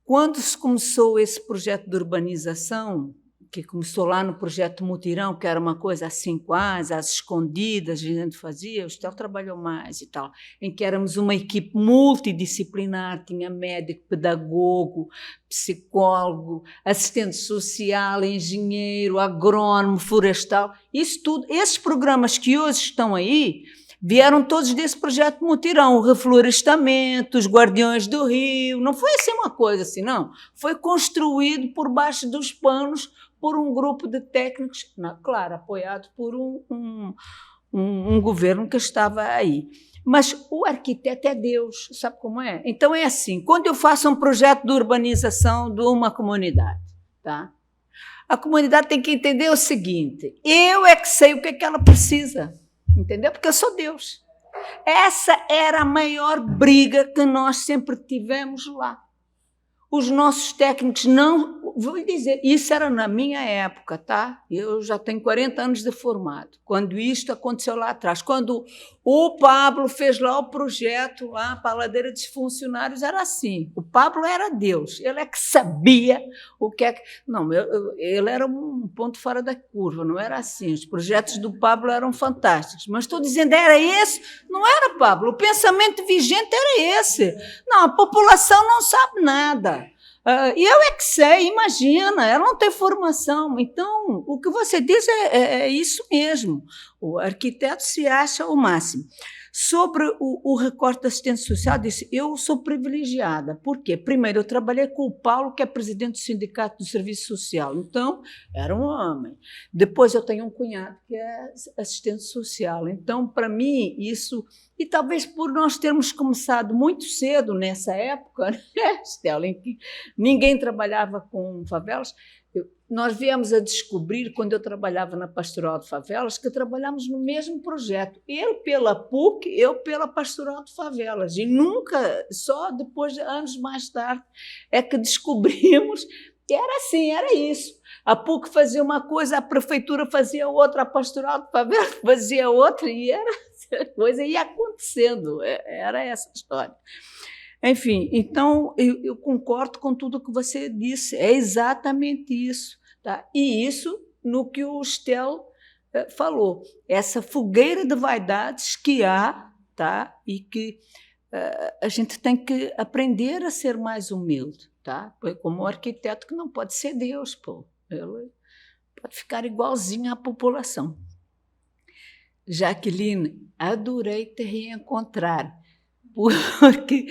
Quando se começou esse projeto de urbanização, que começou lá no projeto Mutirão, que era uma coisa assim quase, às escondidas, a gente fazia, o Stel trabalhou mais e tal, em que éramos uma equipe multidisciplinar, tinha médico, pedagogo, psicólogo, assistente social, engenheiro, agrónomo, florestal, isso tudo. Esses programas que hoje estão aí vieram todos desse projeto Mutirão, o reflorestamento, os Guardiões do Rio, não foi assim uma coisa assim, não. Foi construído por baixo dos panos por um grupo de técnicos, claro, apoiado por um governo que estava aí. Mas o arquiteto é Deus, sabe como é? Então é assim, quando eu faço um projeto de urbanização de uma comunidade, tá? A comunidade tem que entender o seguinte, eu é que sei o que é que ela precisa, entendeu? Porque eu sou Deus. Essa era a maior briga que nós sempre tivemos lá. Os nossos técnicos não... Vou lhe dizer, isso era na minha época, tá? Eu já tenho 40 anos de formado, quando isto aconteceu lá atrás. Quando o Pablo fez lá o projeto, lá para a Ladeira dos Funcionários, era assim. O Pablo era Deus, ele é que sabia o que é que... Não, ele era um ponto fora da curva, não era assim. Os projetos do Pablo eram fantásticos, mas estou dizendo, era esse? Não era, Pablo. O pensamento vigente era esse. Não, a população não sabe nada. E eu é que sei, imagina, ela não tem formação. Então, o que você diz é isso mesmo. O arquiteto se acha o máximo. Sobre o recorte da assistência social, disse, eu sou privilegiada. Por quê? Primeiro, eu trabalhei com o Paulo, que é presidente do Sindicato do Serviço Social. Então, era um homem. Depois, eu tenho um cunhado que é assistente social. Então, para mim, isso... E talvez por nós termos começado muito cedo nessa época, né, Stella, em que ninguém trabalhava com favelas, nós viemos a descobrir, quando eu trabalhava na Pastoral de Favelas, que trabalhamos no mesmo projeto. Ele pela PUC, eu pela Pastoral de Favelas. E nunca, só depois, anos mais tarde, é que descobrimos que era assim, era isso. A PUC fazia uma coisa, a prefeitura fazia outra, a Pastoral de Favelas fazia outra, e era, a coisa ia acontecendo. Era essa história. Enfim, então, eu concordo com tudo o que você disse, é exatamente isso. Tá? E isso no que o Stel falou, essa fogueira de vaidades que há, tá? E que a gente tem que aprender a ser mais humilde, tá? Como um arquiteto que não pode ser Deus, pô. Ele pode ficar igualzinho à população. Jaqueline, adorei te reencontrar, porque...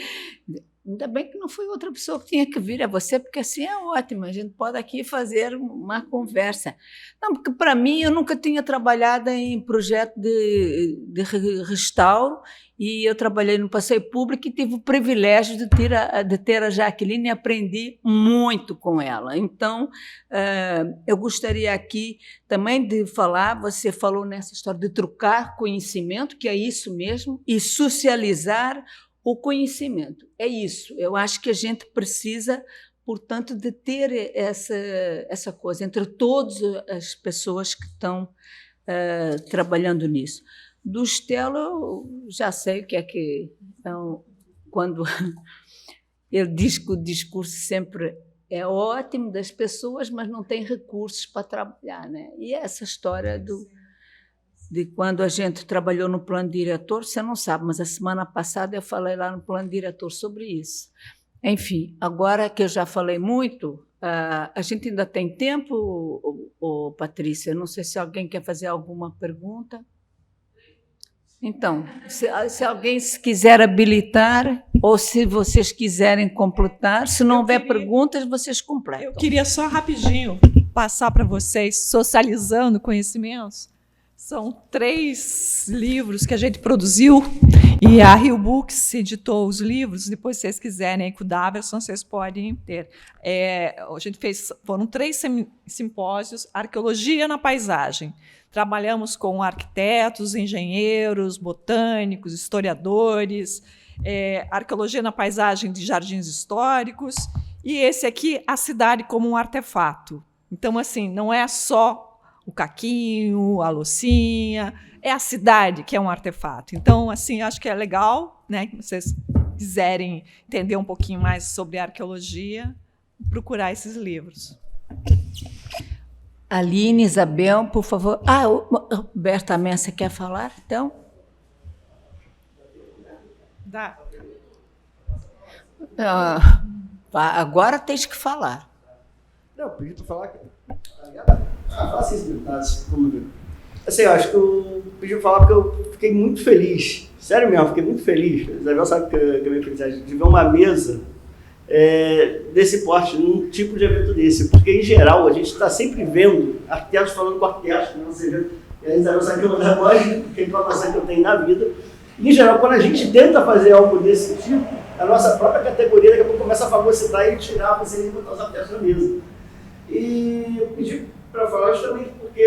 Ainda bem que não foi outra pessoa que tinha que vir, é você, porque assim é ótimo, a gente pode aqui fazer uma conversa. Não, porque para mim eu nunca tinha trabalhado em projeto de restauro, e eu trabalhei no passeio público e tive o privilégio de ter a Jaqueline e aprendi muito com ela. Então, eu gostaria aqui também de falar, você falou nessa história de trocar conhecimento, que é isso mesmo, e socializar o conhecimento. É isso. Eu acho que a gente precisa, portanto, de ter essa coisa entre todas as pessoas que estão trabalhando nisso. Do Stella, eu já sei o que é que... Então, quando ele diz que o discurso sempre é ótimo das pessoas, mas não tem recursos para trabalhar, né? E essa história de quando a gente trabalhou no plano diretor, você não sabe, mas a semana passada eu falei lá no plano diretor sobre isso. Enfim, agora que eu já falei muito, a gente ainda tem tempo, Patrícia? Não sei se alguém quer fazer alguma pergunta. Então, se alguém quiser habilitar, ou se vocês quiserem completar, se não houver perguntas, vocês completam. Eu queria só rapidinho passar para vocês, socializando conhecimentos. São 3 livros que a gente produziu, e a Rio Books editou os livros. Depois, se vocês quiserem, com o Daverson, vocês podem ter. A gente foram 3 simpósios, Arqueologia na Paisagem. Trabalhamos com arquitetos, engenheiros, botânicos, historiadores, Arqueologia na Paisagem de Jardins Históricos, e esse aqui, A Cidade como um Artefato. Então, assim, não é só o caquinho, a loucinha, é a cidade que é um artefato. Então, assim, acho que é legal, né, que vocês quiserem entender um pouquinho mais sobre arqueologia, procurar esses livros. Aline, Isabel, por favor. O Berta Messa quer falar, então? Dá. Agora tens que falar. Não, pedi para falar. Fala 6 minutos, vamos ver. Assim, eu acho que eu pedi para falar porque eu fiquei muito feliz. Sério mesmo, fiquei muito feliz. A Isabel sabe que a minha felicidade de ver uma mesa desse porte, num tipo de evento desse. Porque, em geral, a gente está sempre vendo arquitetos falando com arquitetos, né? Você vê, a Isabel sabe que é uma das maiores informações que eu tenho na vida. E, em geral, quando a gente tenta fazer algo desse tipo, a nossa própria categoria daqui a pouco começa a fagocitar e tirar você e botar os arquitetos na mesa. E eu pedi para falar justamente porque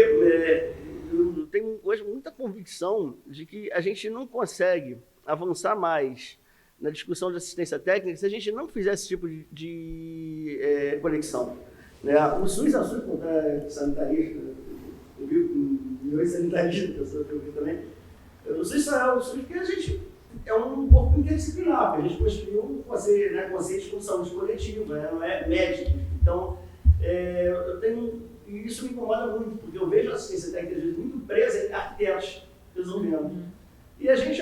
eu tenho hoje muita convicção de que a gente não consegue avançar mais na discussão de assistência técnica se a gente não fizer esse tipo de conexão. Né? O SUS é o SUS sanitarista, eu vi sanitarista, que eu sou também. O SUS é o SUS porque a gente é um corpo interdisciplinar, porque a gente construiu conceitos com saúde coletiva, não é médico. Então, eu tenho, e isso me incomoda muito, porque eu vejo a assistência técnica às vezes muito presa em arquitetos resolvendo. E a gente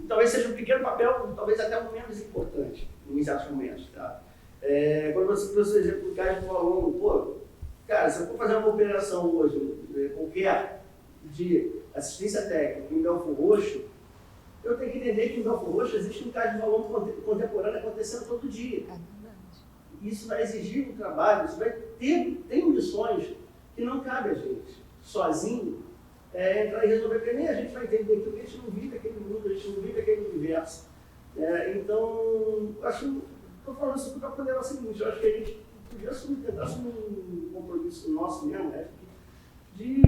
talvez seja um pequeno papel, talvez até o menos importante, em certos momentos. Tá? Quando você, por exemplo, o Caio falou, pô, cara, se eu for fazer uma operação hoje, qualquer, de assistência técnica em Belford Roxo, eu tenho que entender que em Belford Roxo existe um caso de valor contemporâneo acontecendo todo dia. Isso vai exigir um trabalho, isso vai tem missões que não cabe a gente, sozinho, entrar e resolver, porque nem a gente vai entender aquilo, porque a gente não vive aquele mundo, a gente não vive aquele universo. Então, estou falando isso para poder o seguinte, eu acho que a gente podia tentar assumir um compromisso nosso mesmo, de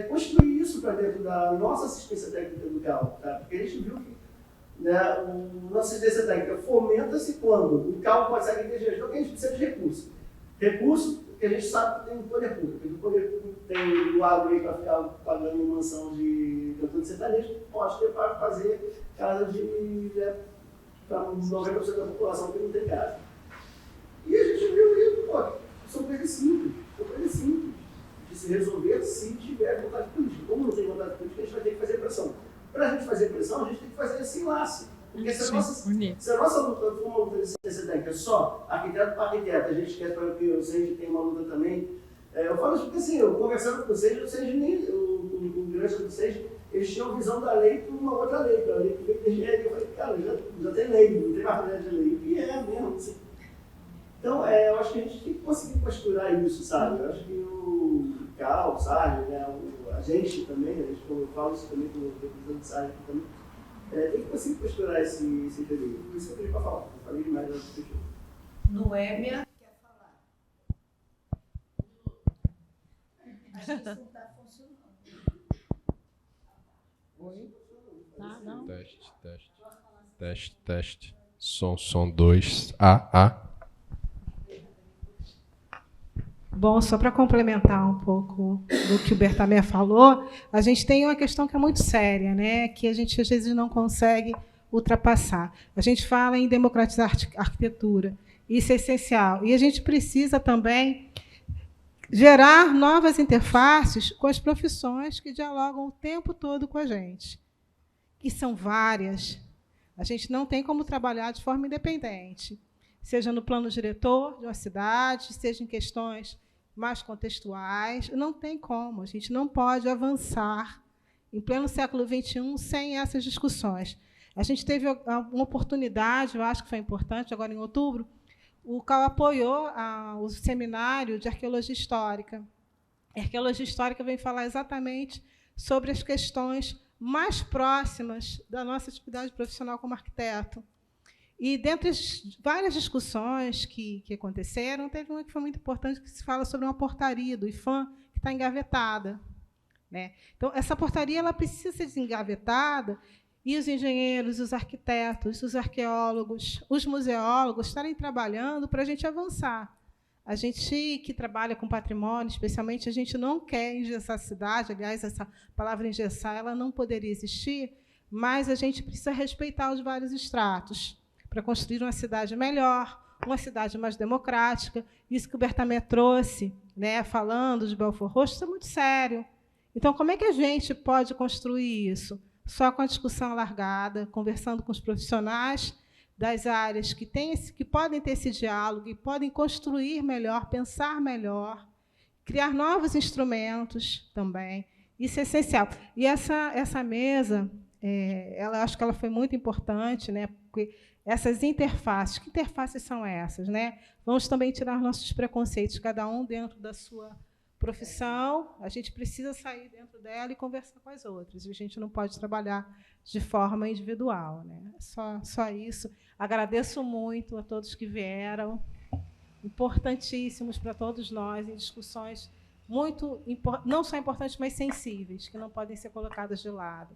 construir isso para dentro da nossa assistência técnica do CAL, tá? Porque a gente viu que nossa assistência técnica fomenta-se quando o CAL consegue ter gestão, que a gente precisa de recurso. Recurso que a gente sabe que tem o poder público, porque o poder público tem o agro aí para ficar pagando mansão de cantor de sertanejo, pode ter para fazer casa para 90% da população que não tem casa. E a gente viu isso, são coisas simples, de se resolver se tiver vontade política. Como não tem vontade política, a gente vai ter que fazer pressão. Para a gente fazer pressão, a gente tem que fazer esse laço. Porque se a nossa luta for uma luta de ciência técnica só, arquiteto para arquiteto, a gente quer que o SENG tem uma luta também. Eu falo isso porque, assim, eu conversando com o SENG, o grande do SENG, eles tinham visão da lei para uma outra lei, para a lei que veio de engenharia. Eu falei, cara, já tem lei, não tem mais projeto de lei. E mesmo, assim. Então, eu acho que a gente tem que conseguir costurar isso, sabe? Eu acho que o CAL, sabe, né? A gente também, como eu falo isso também com o representante do SAG também, tem que conseguir costurar esse período. Por isso que eu queria falar. Eu falei demais antes do fechou. Noêmia quer falar. A gente não está funcionando. Oi? Não. Teste. Som 2. A. Bom, só para complementar um pouco do que o Bertamé falou, a gente tem uma questão que é muito séria, né? Que a gente às vezes não consegue ultrapassar. A gente fala em democratizar a arquitetura, isso é essencial. E a gente precisa também gerar novas interfaces com as profissões que dialogam o tempo todo com a gente, que são várias. A gente não tem como trabalhar de forma independente, seja no plano diretor de uma cidade, seja em questões mais contextuais, não tem como, a gente não pode avançar em pleno século XXI sem essas discussões. A gente teve uma oportunidade, eu acho que foi importante, agora em outubro, o CAL apoiou o seminário de arqueologia histórica. A arqueologia histórica vem falar exatamente sobre as questões mais próximas da nossa atividade profissional como arquiteto. E, dentre as várias discussões que aconteceram, teve uma que foi muito importante, que se fala sobre uma portaria do IFAM, que está engavetada. Né? Então, essa portaria ela precisa ser desengavetada e os engenheiros, os arquitetos, os arqueólogos, os museólogos estarem trabalhando para a gente avançar. A gente que trabalha com patrimônio, especialmente, a gente não quer engessar a cidade. Aliás, essa palavra engessar ela não poderia existir, mas a gente precisa respeitar os vários estratos para construir uma cidade melhor, uma cidade mais democrática. Isso que o Bertamé trouxe, né, falando de Belford Roxo, isso é muito sério. Então, como é que a gente pode construir isso? Só com a discussão alargada, conversando com os profissionais das áreas que podem ter esse diálogo e podem construir melhor, pensar melhor, criar novos instrumentos também. Isso é essencial. E essa mesa, acho que ela foi muito importante, né? Porque essas interfaces, que interfaces são essas, né? Vamos também tirar nossos preconceitos, cada um dentro da sua profissão. A gente precisa sair dentro dela e conversar com as outras. A gente não pode trabalhar de forma individual, né? Só isso. Agradeço muito a todos que vieram, importantíssimos para todos nós, em discussões muito não só importantes, mas sensíveis, que não podem ser colocadas de lado.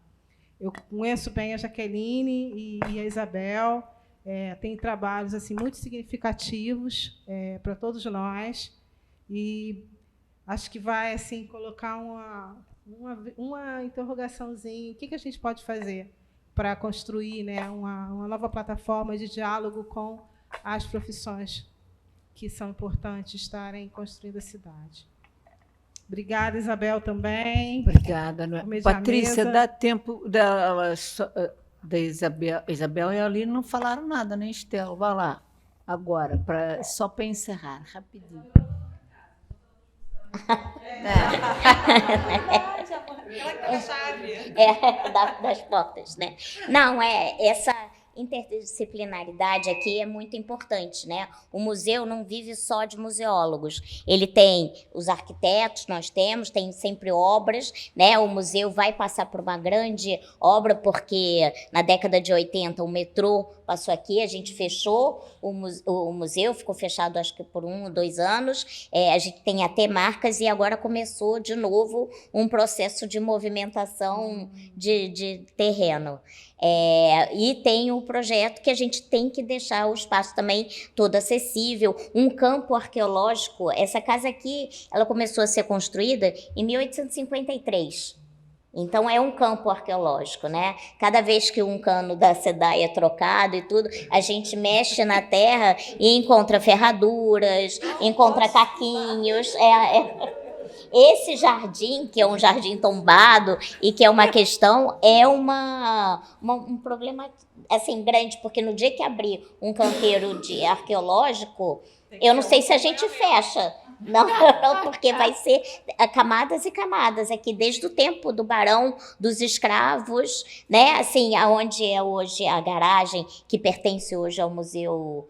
Eu conheço bem a Jaqueline e a Isabel, tem trabalhos assim muito significativos para todos nós, e acho que vai assim colocar uma interrogaçãozinha: o que a gente pode fazer para construir, né, uma nova plataforma de diálogo com as profissões que são importantes estarem construindo a cidade. Obrigada, Isabel, também. Obrigada. Patrícia, dá tempo da Isabel. Isabel e a Aline não falaram nada, né, Estela? Vai lá, agora, só para encerrar, rapidinho. Das portas, né? Não, essa interdisciplinaridade aqui é muito importante, né? O museu não vive só de museólogos. Ele tem os arquitetos, nós tem sempre obras, né? O museu vai passar por uma grande obra, porque na década de 80 o metrô passou aqui, a gente fechou o museu, ficou fechado acho que por 1 ou 2 anos, a gente tem até marcas e agora começou de novo um processo de movimentação de terreno. E tem o projeto que a gente tem que deixar o espaço também todo acessível, um campo arqueológico. Essa casa aqui, ela começou a ser construída em 1853. Então, é um campo arqueológico, né? Cada vez que um cano da SEDAI é trocado e tudo, a gente mexe na terra e encontra ferraduras, encontra caquinhos. Esse jardim, que é um jardim tombado e que é uma questão, é um problema assim, grande, porque no dia que abrir um canteiro arqueológico, eu não sei se a gente fecha. Não, porque vai ser camadas e camadas aqui, desde o tempo do barão, dos escravos, né? Assim, aonde é hoje a garagem, que pertence hoje ao Museu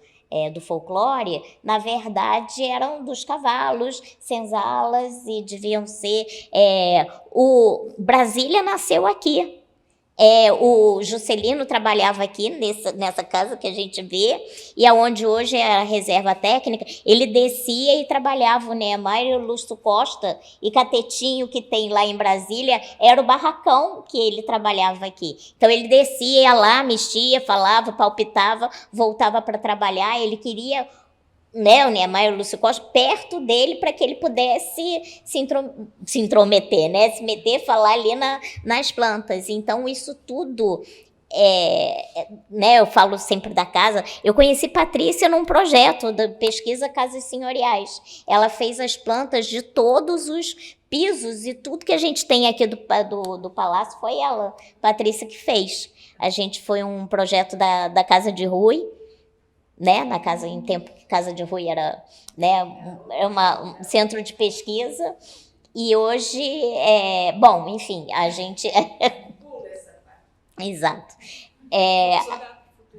do Folclore, na verdade eram dos cavalos, senzalas, e deviam ser... o Brasília nasceu aqui. O Juscelino trabalhava aqui nessa casa que a gente vê, e aonde hoje é a reserva técnica, ele descia e trabalhava. O Neymar e o Lúcio Costa e Catetinho, que tem lá em Brasília, era o barracão que ele trabalhava aqui. Então ele descia, ia lá, mexia, falava, palpitava, voltava para trabalhar. Ele queria, né, o Neymar e o Lúcio Costa perto dele para que ele pudesse se intrometer, né, se meter, falar ali nas plantas. Então, isso tudo, né, eu falo sempre da casa. Eu conheci Patrícia num projeto de pesquisa Casas Senhoriais. Ela fez as plantas de todos os pisos e tudo que a gente tem aqui do palácio foi ela, Patrícia, que fez. A gente foi um projeto da Casa de Rui, né, na casa, em tempo que Casa de Rui era, né, um centro de pesquisa, e hoje, bom, enfim, a gente... Exato.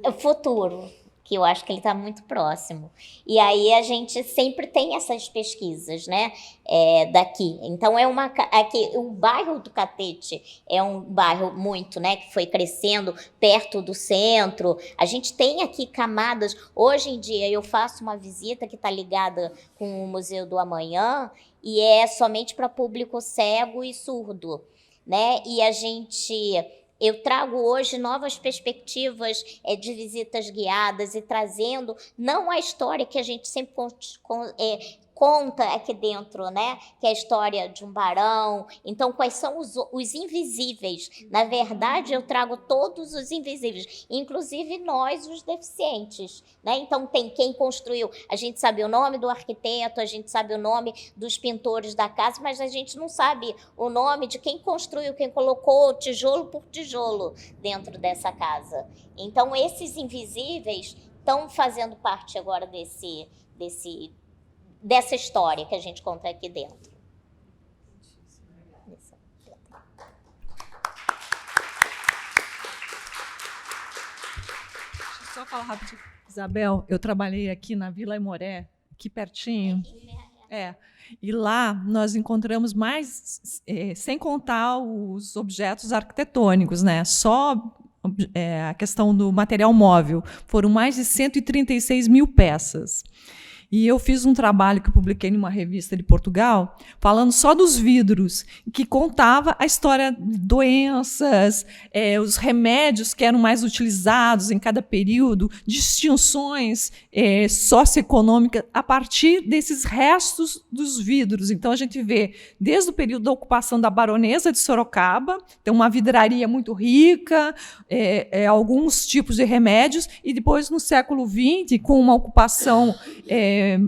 O futuro, que eu acho que ele está muito próximo. E aí a gente sempre tem essas pesquisas, né, daqui. Então, aqui, o bairro do Catete é um bairro muito, né, que foi crescendo perto do centro. A gente tem aqui camadas. Hoje em dia, eu faço uma visita que está ligada com o Museu do Amanhã, e é somente para público cego e surdo, né? E a gente Eu trago hoje novas perspectivas de visitas guiadas e trazendo não a história que a gente sempre conta aqui dentro, né? Que é a história de um barão. Então, quais são os invisíveis? Na verdade, eu trago todos os invisíveis, inclusive nós, os deficientes, né? Então, tem quem construiu. A gente sabe o nome do arquiteto, a gente sabe o nome dos pintores da casa, mas a gente não sabe o nome de quem construiu, quem colocou tijolo por tijolo dentro dessa casa. Então, esses invisíveis estão fazendo parte agora dessa história que a gente conta aqui dentro. Deixa eu só falar rapidinho. Isabel, eu trabalhei aqui na Vila Aimoré, aqui pertinho. E lá nós encontramos mais, sem contar os objetos arquitetônicos, né? Só a questão do material móvel. Foram mais de 136 mil peças. E eu fiz um trabalho que eu publiquei numa revista de Portugal, falando só dos vidros, que contava a história de doenças, os remédios que eram mais utilizados em cada período, distinções socioeconômicas a partir desses restos dos vidros. Então, a gente vê, desde o período da ocupação da baronesa de Sorocaba, tem uma vidraria muito rica, alguns tipos de remédios, e depois, no século XX, com uma ocupação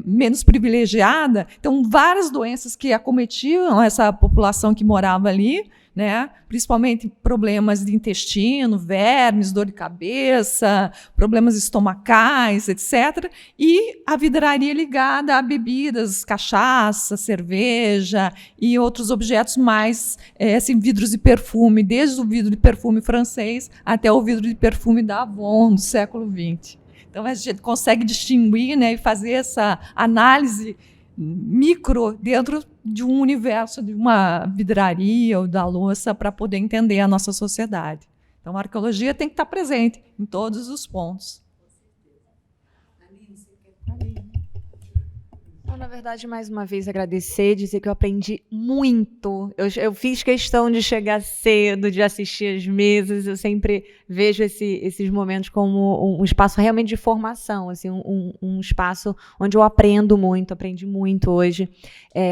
menos privilegiada, então várias doenças que acometiam essa população que morava ali, né? Principalmente problemas de intestino, vermes, dor de cabeça, problemas estomacais, etc. E a vidraria ligada a bebidas, cachaça, cerveja e outros objetos mais, assim, vidros de perfume, desde o vidro de perfume francês até o vidro de perfume da Avon, do século XX. Então, a gente consegue distinguir, né, e fazer essa análise micro dentro de um universo, de uma vidraria ou da louça, para poder entender a nossa sociedade. Então, a arqueologia tem que estar presente em todos os pontos. Então, na verdade, mais uma vez agradecer, dizer que eu aprendi muito. Eu fiz questão de chegar cedo, de assistir as mesas. Eu sempre vejo esses momentos como um espaço realmente de formação, assim, um espaço onde eu aprendo muito, aprendi muito hoje.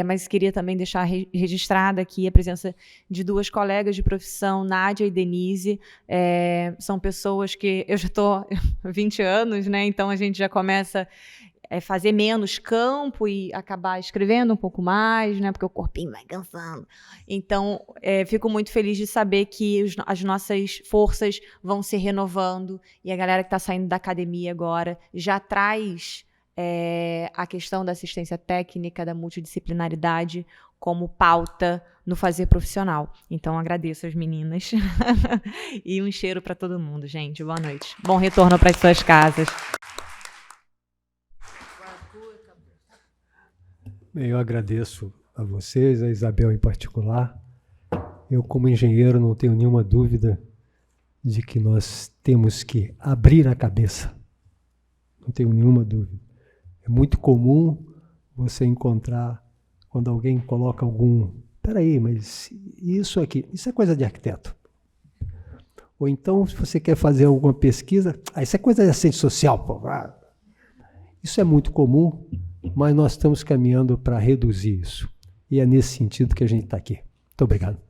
Mas queria também deixar registrada aqui a presença de duas colegas de profissão, Nádia e Denise. São pessoas que eu já estou há 20 anos, né? Então a gente já começa fazer menos campo e acabar escrevendo um pouco mais, né, porque o corpinho vai cansando. Então, fico muito feliz de saber que as nossas forças vão se renovando e a galera que está saindo da academia agora já traz a questão da assistência técnica, da multidisciplinaridade como pauta no fazer profissional. Então, agradeço as meninas e um cheiro para todo mundo, gente. Boa noite. Bom retorno para as suas casas. Eu agradeço a vocês, a Isabel em particular. Eu, como engenheiro, não tenho nenhuma dúvida de que nós temos que abrir a cabeça. Não tenho nenhuma dúvida. É muito comum você encontrar, quando alguém coloca peraí, mas isso aqui, isso é coisa de arquiteto. Ou então, se você quer fazer alguma pesquisa, isso é coisa de assistente social. Pô. Isso é muito comum, mas nós estamos caminhando para reduzir isso. E é nesse sentido que a gente está aqui. Muito obrigado.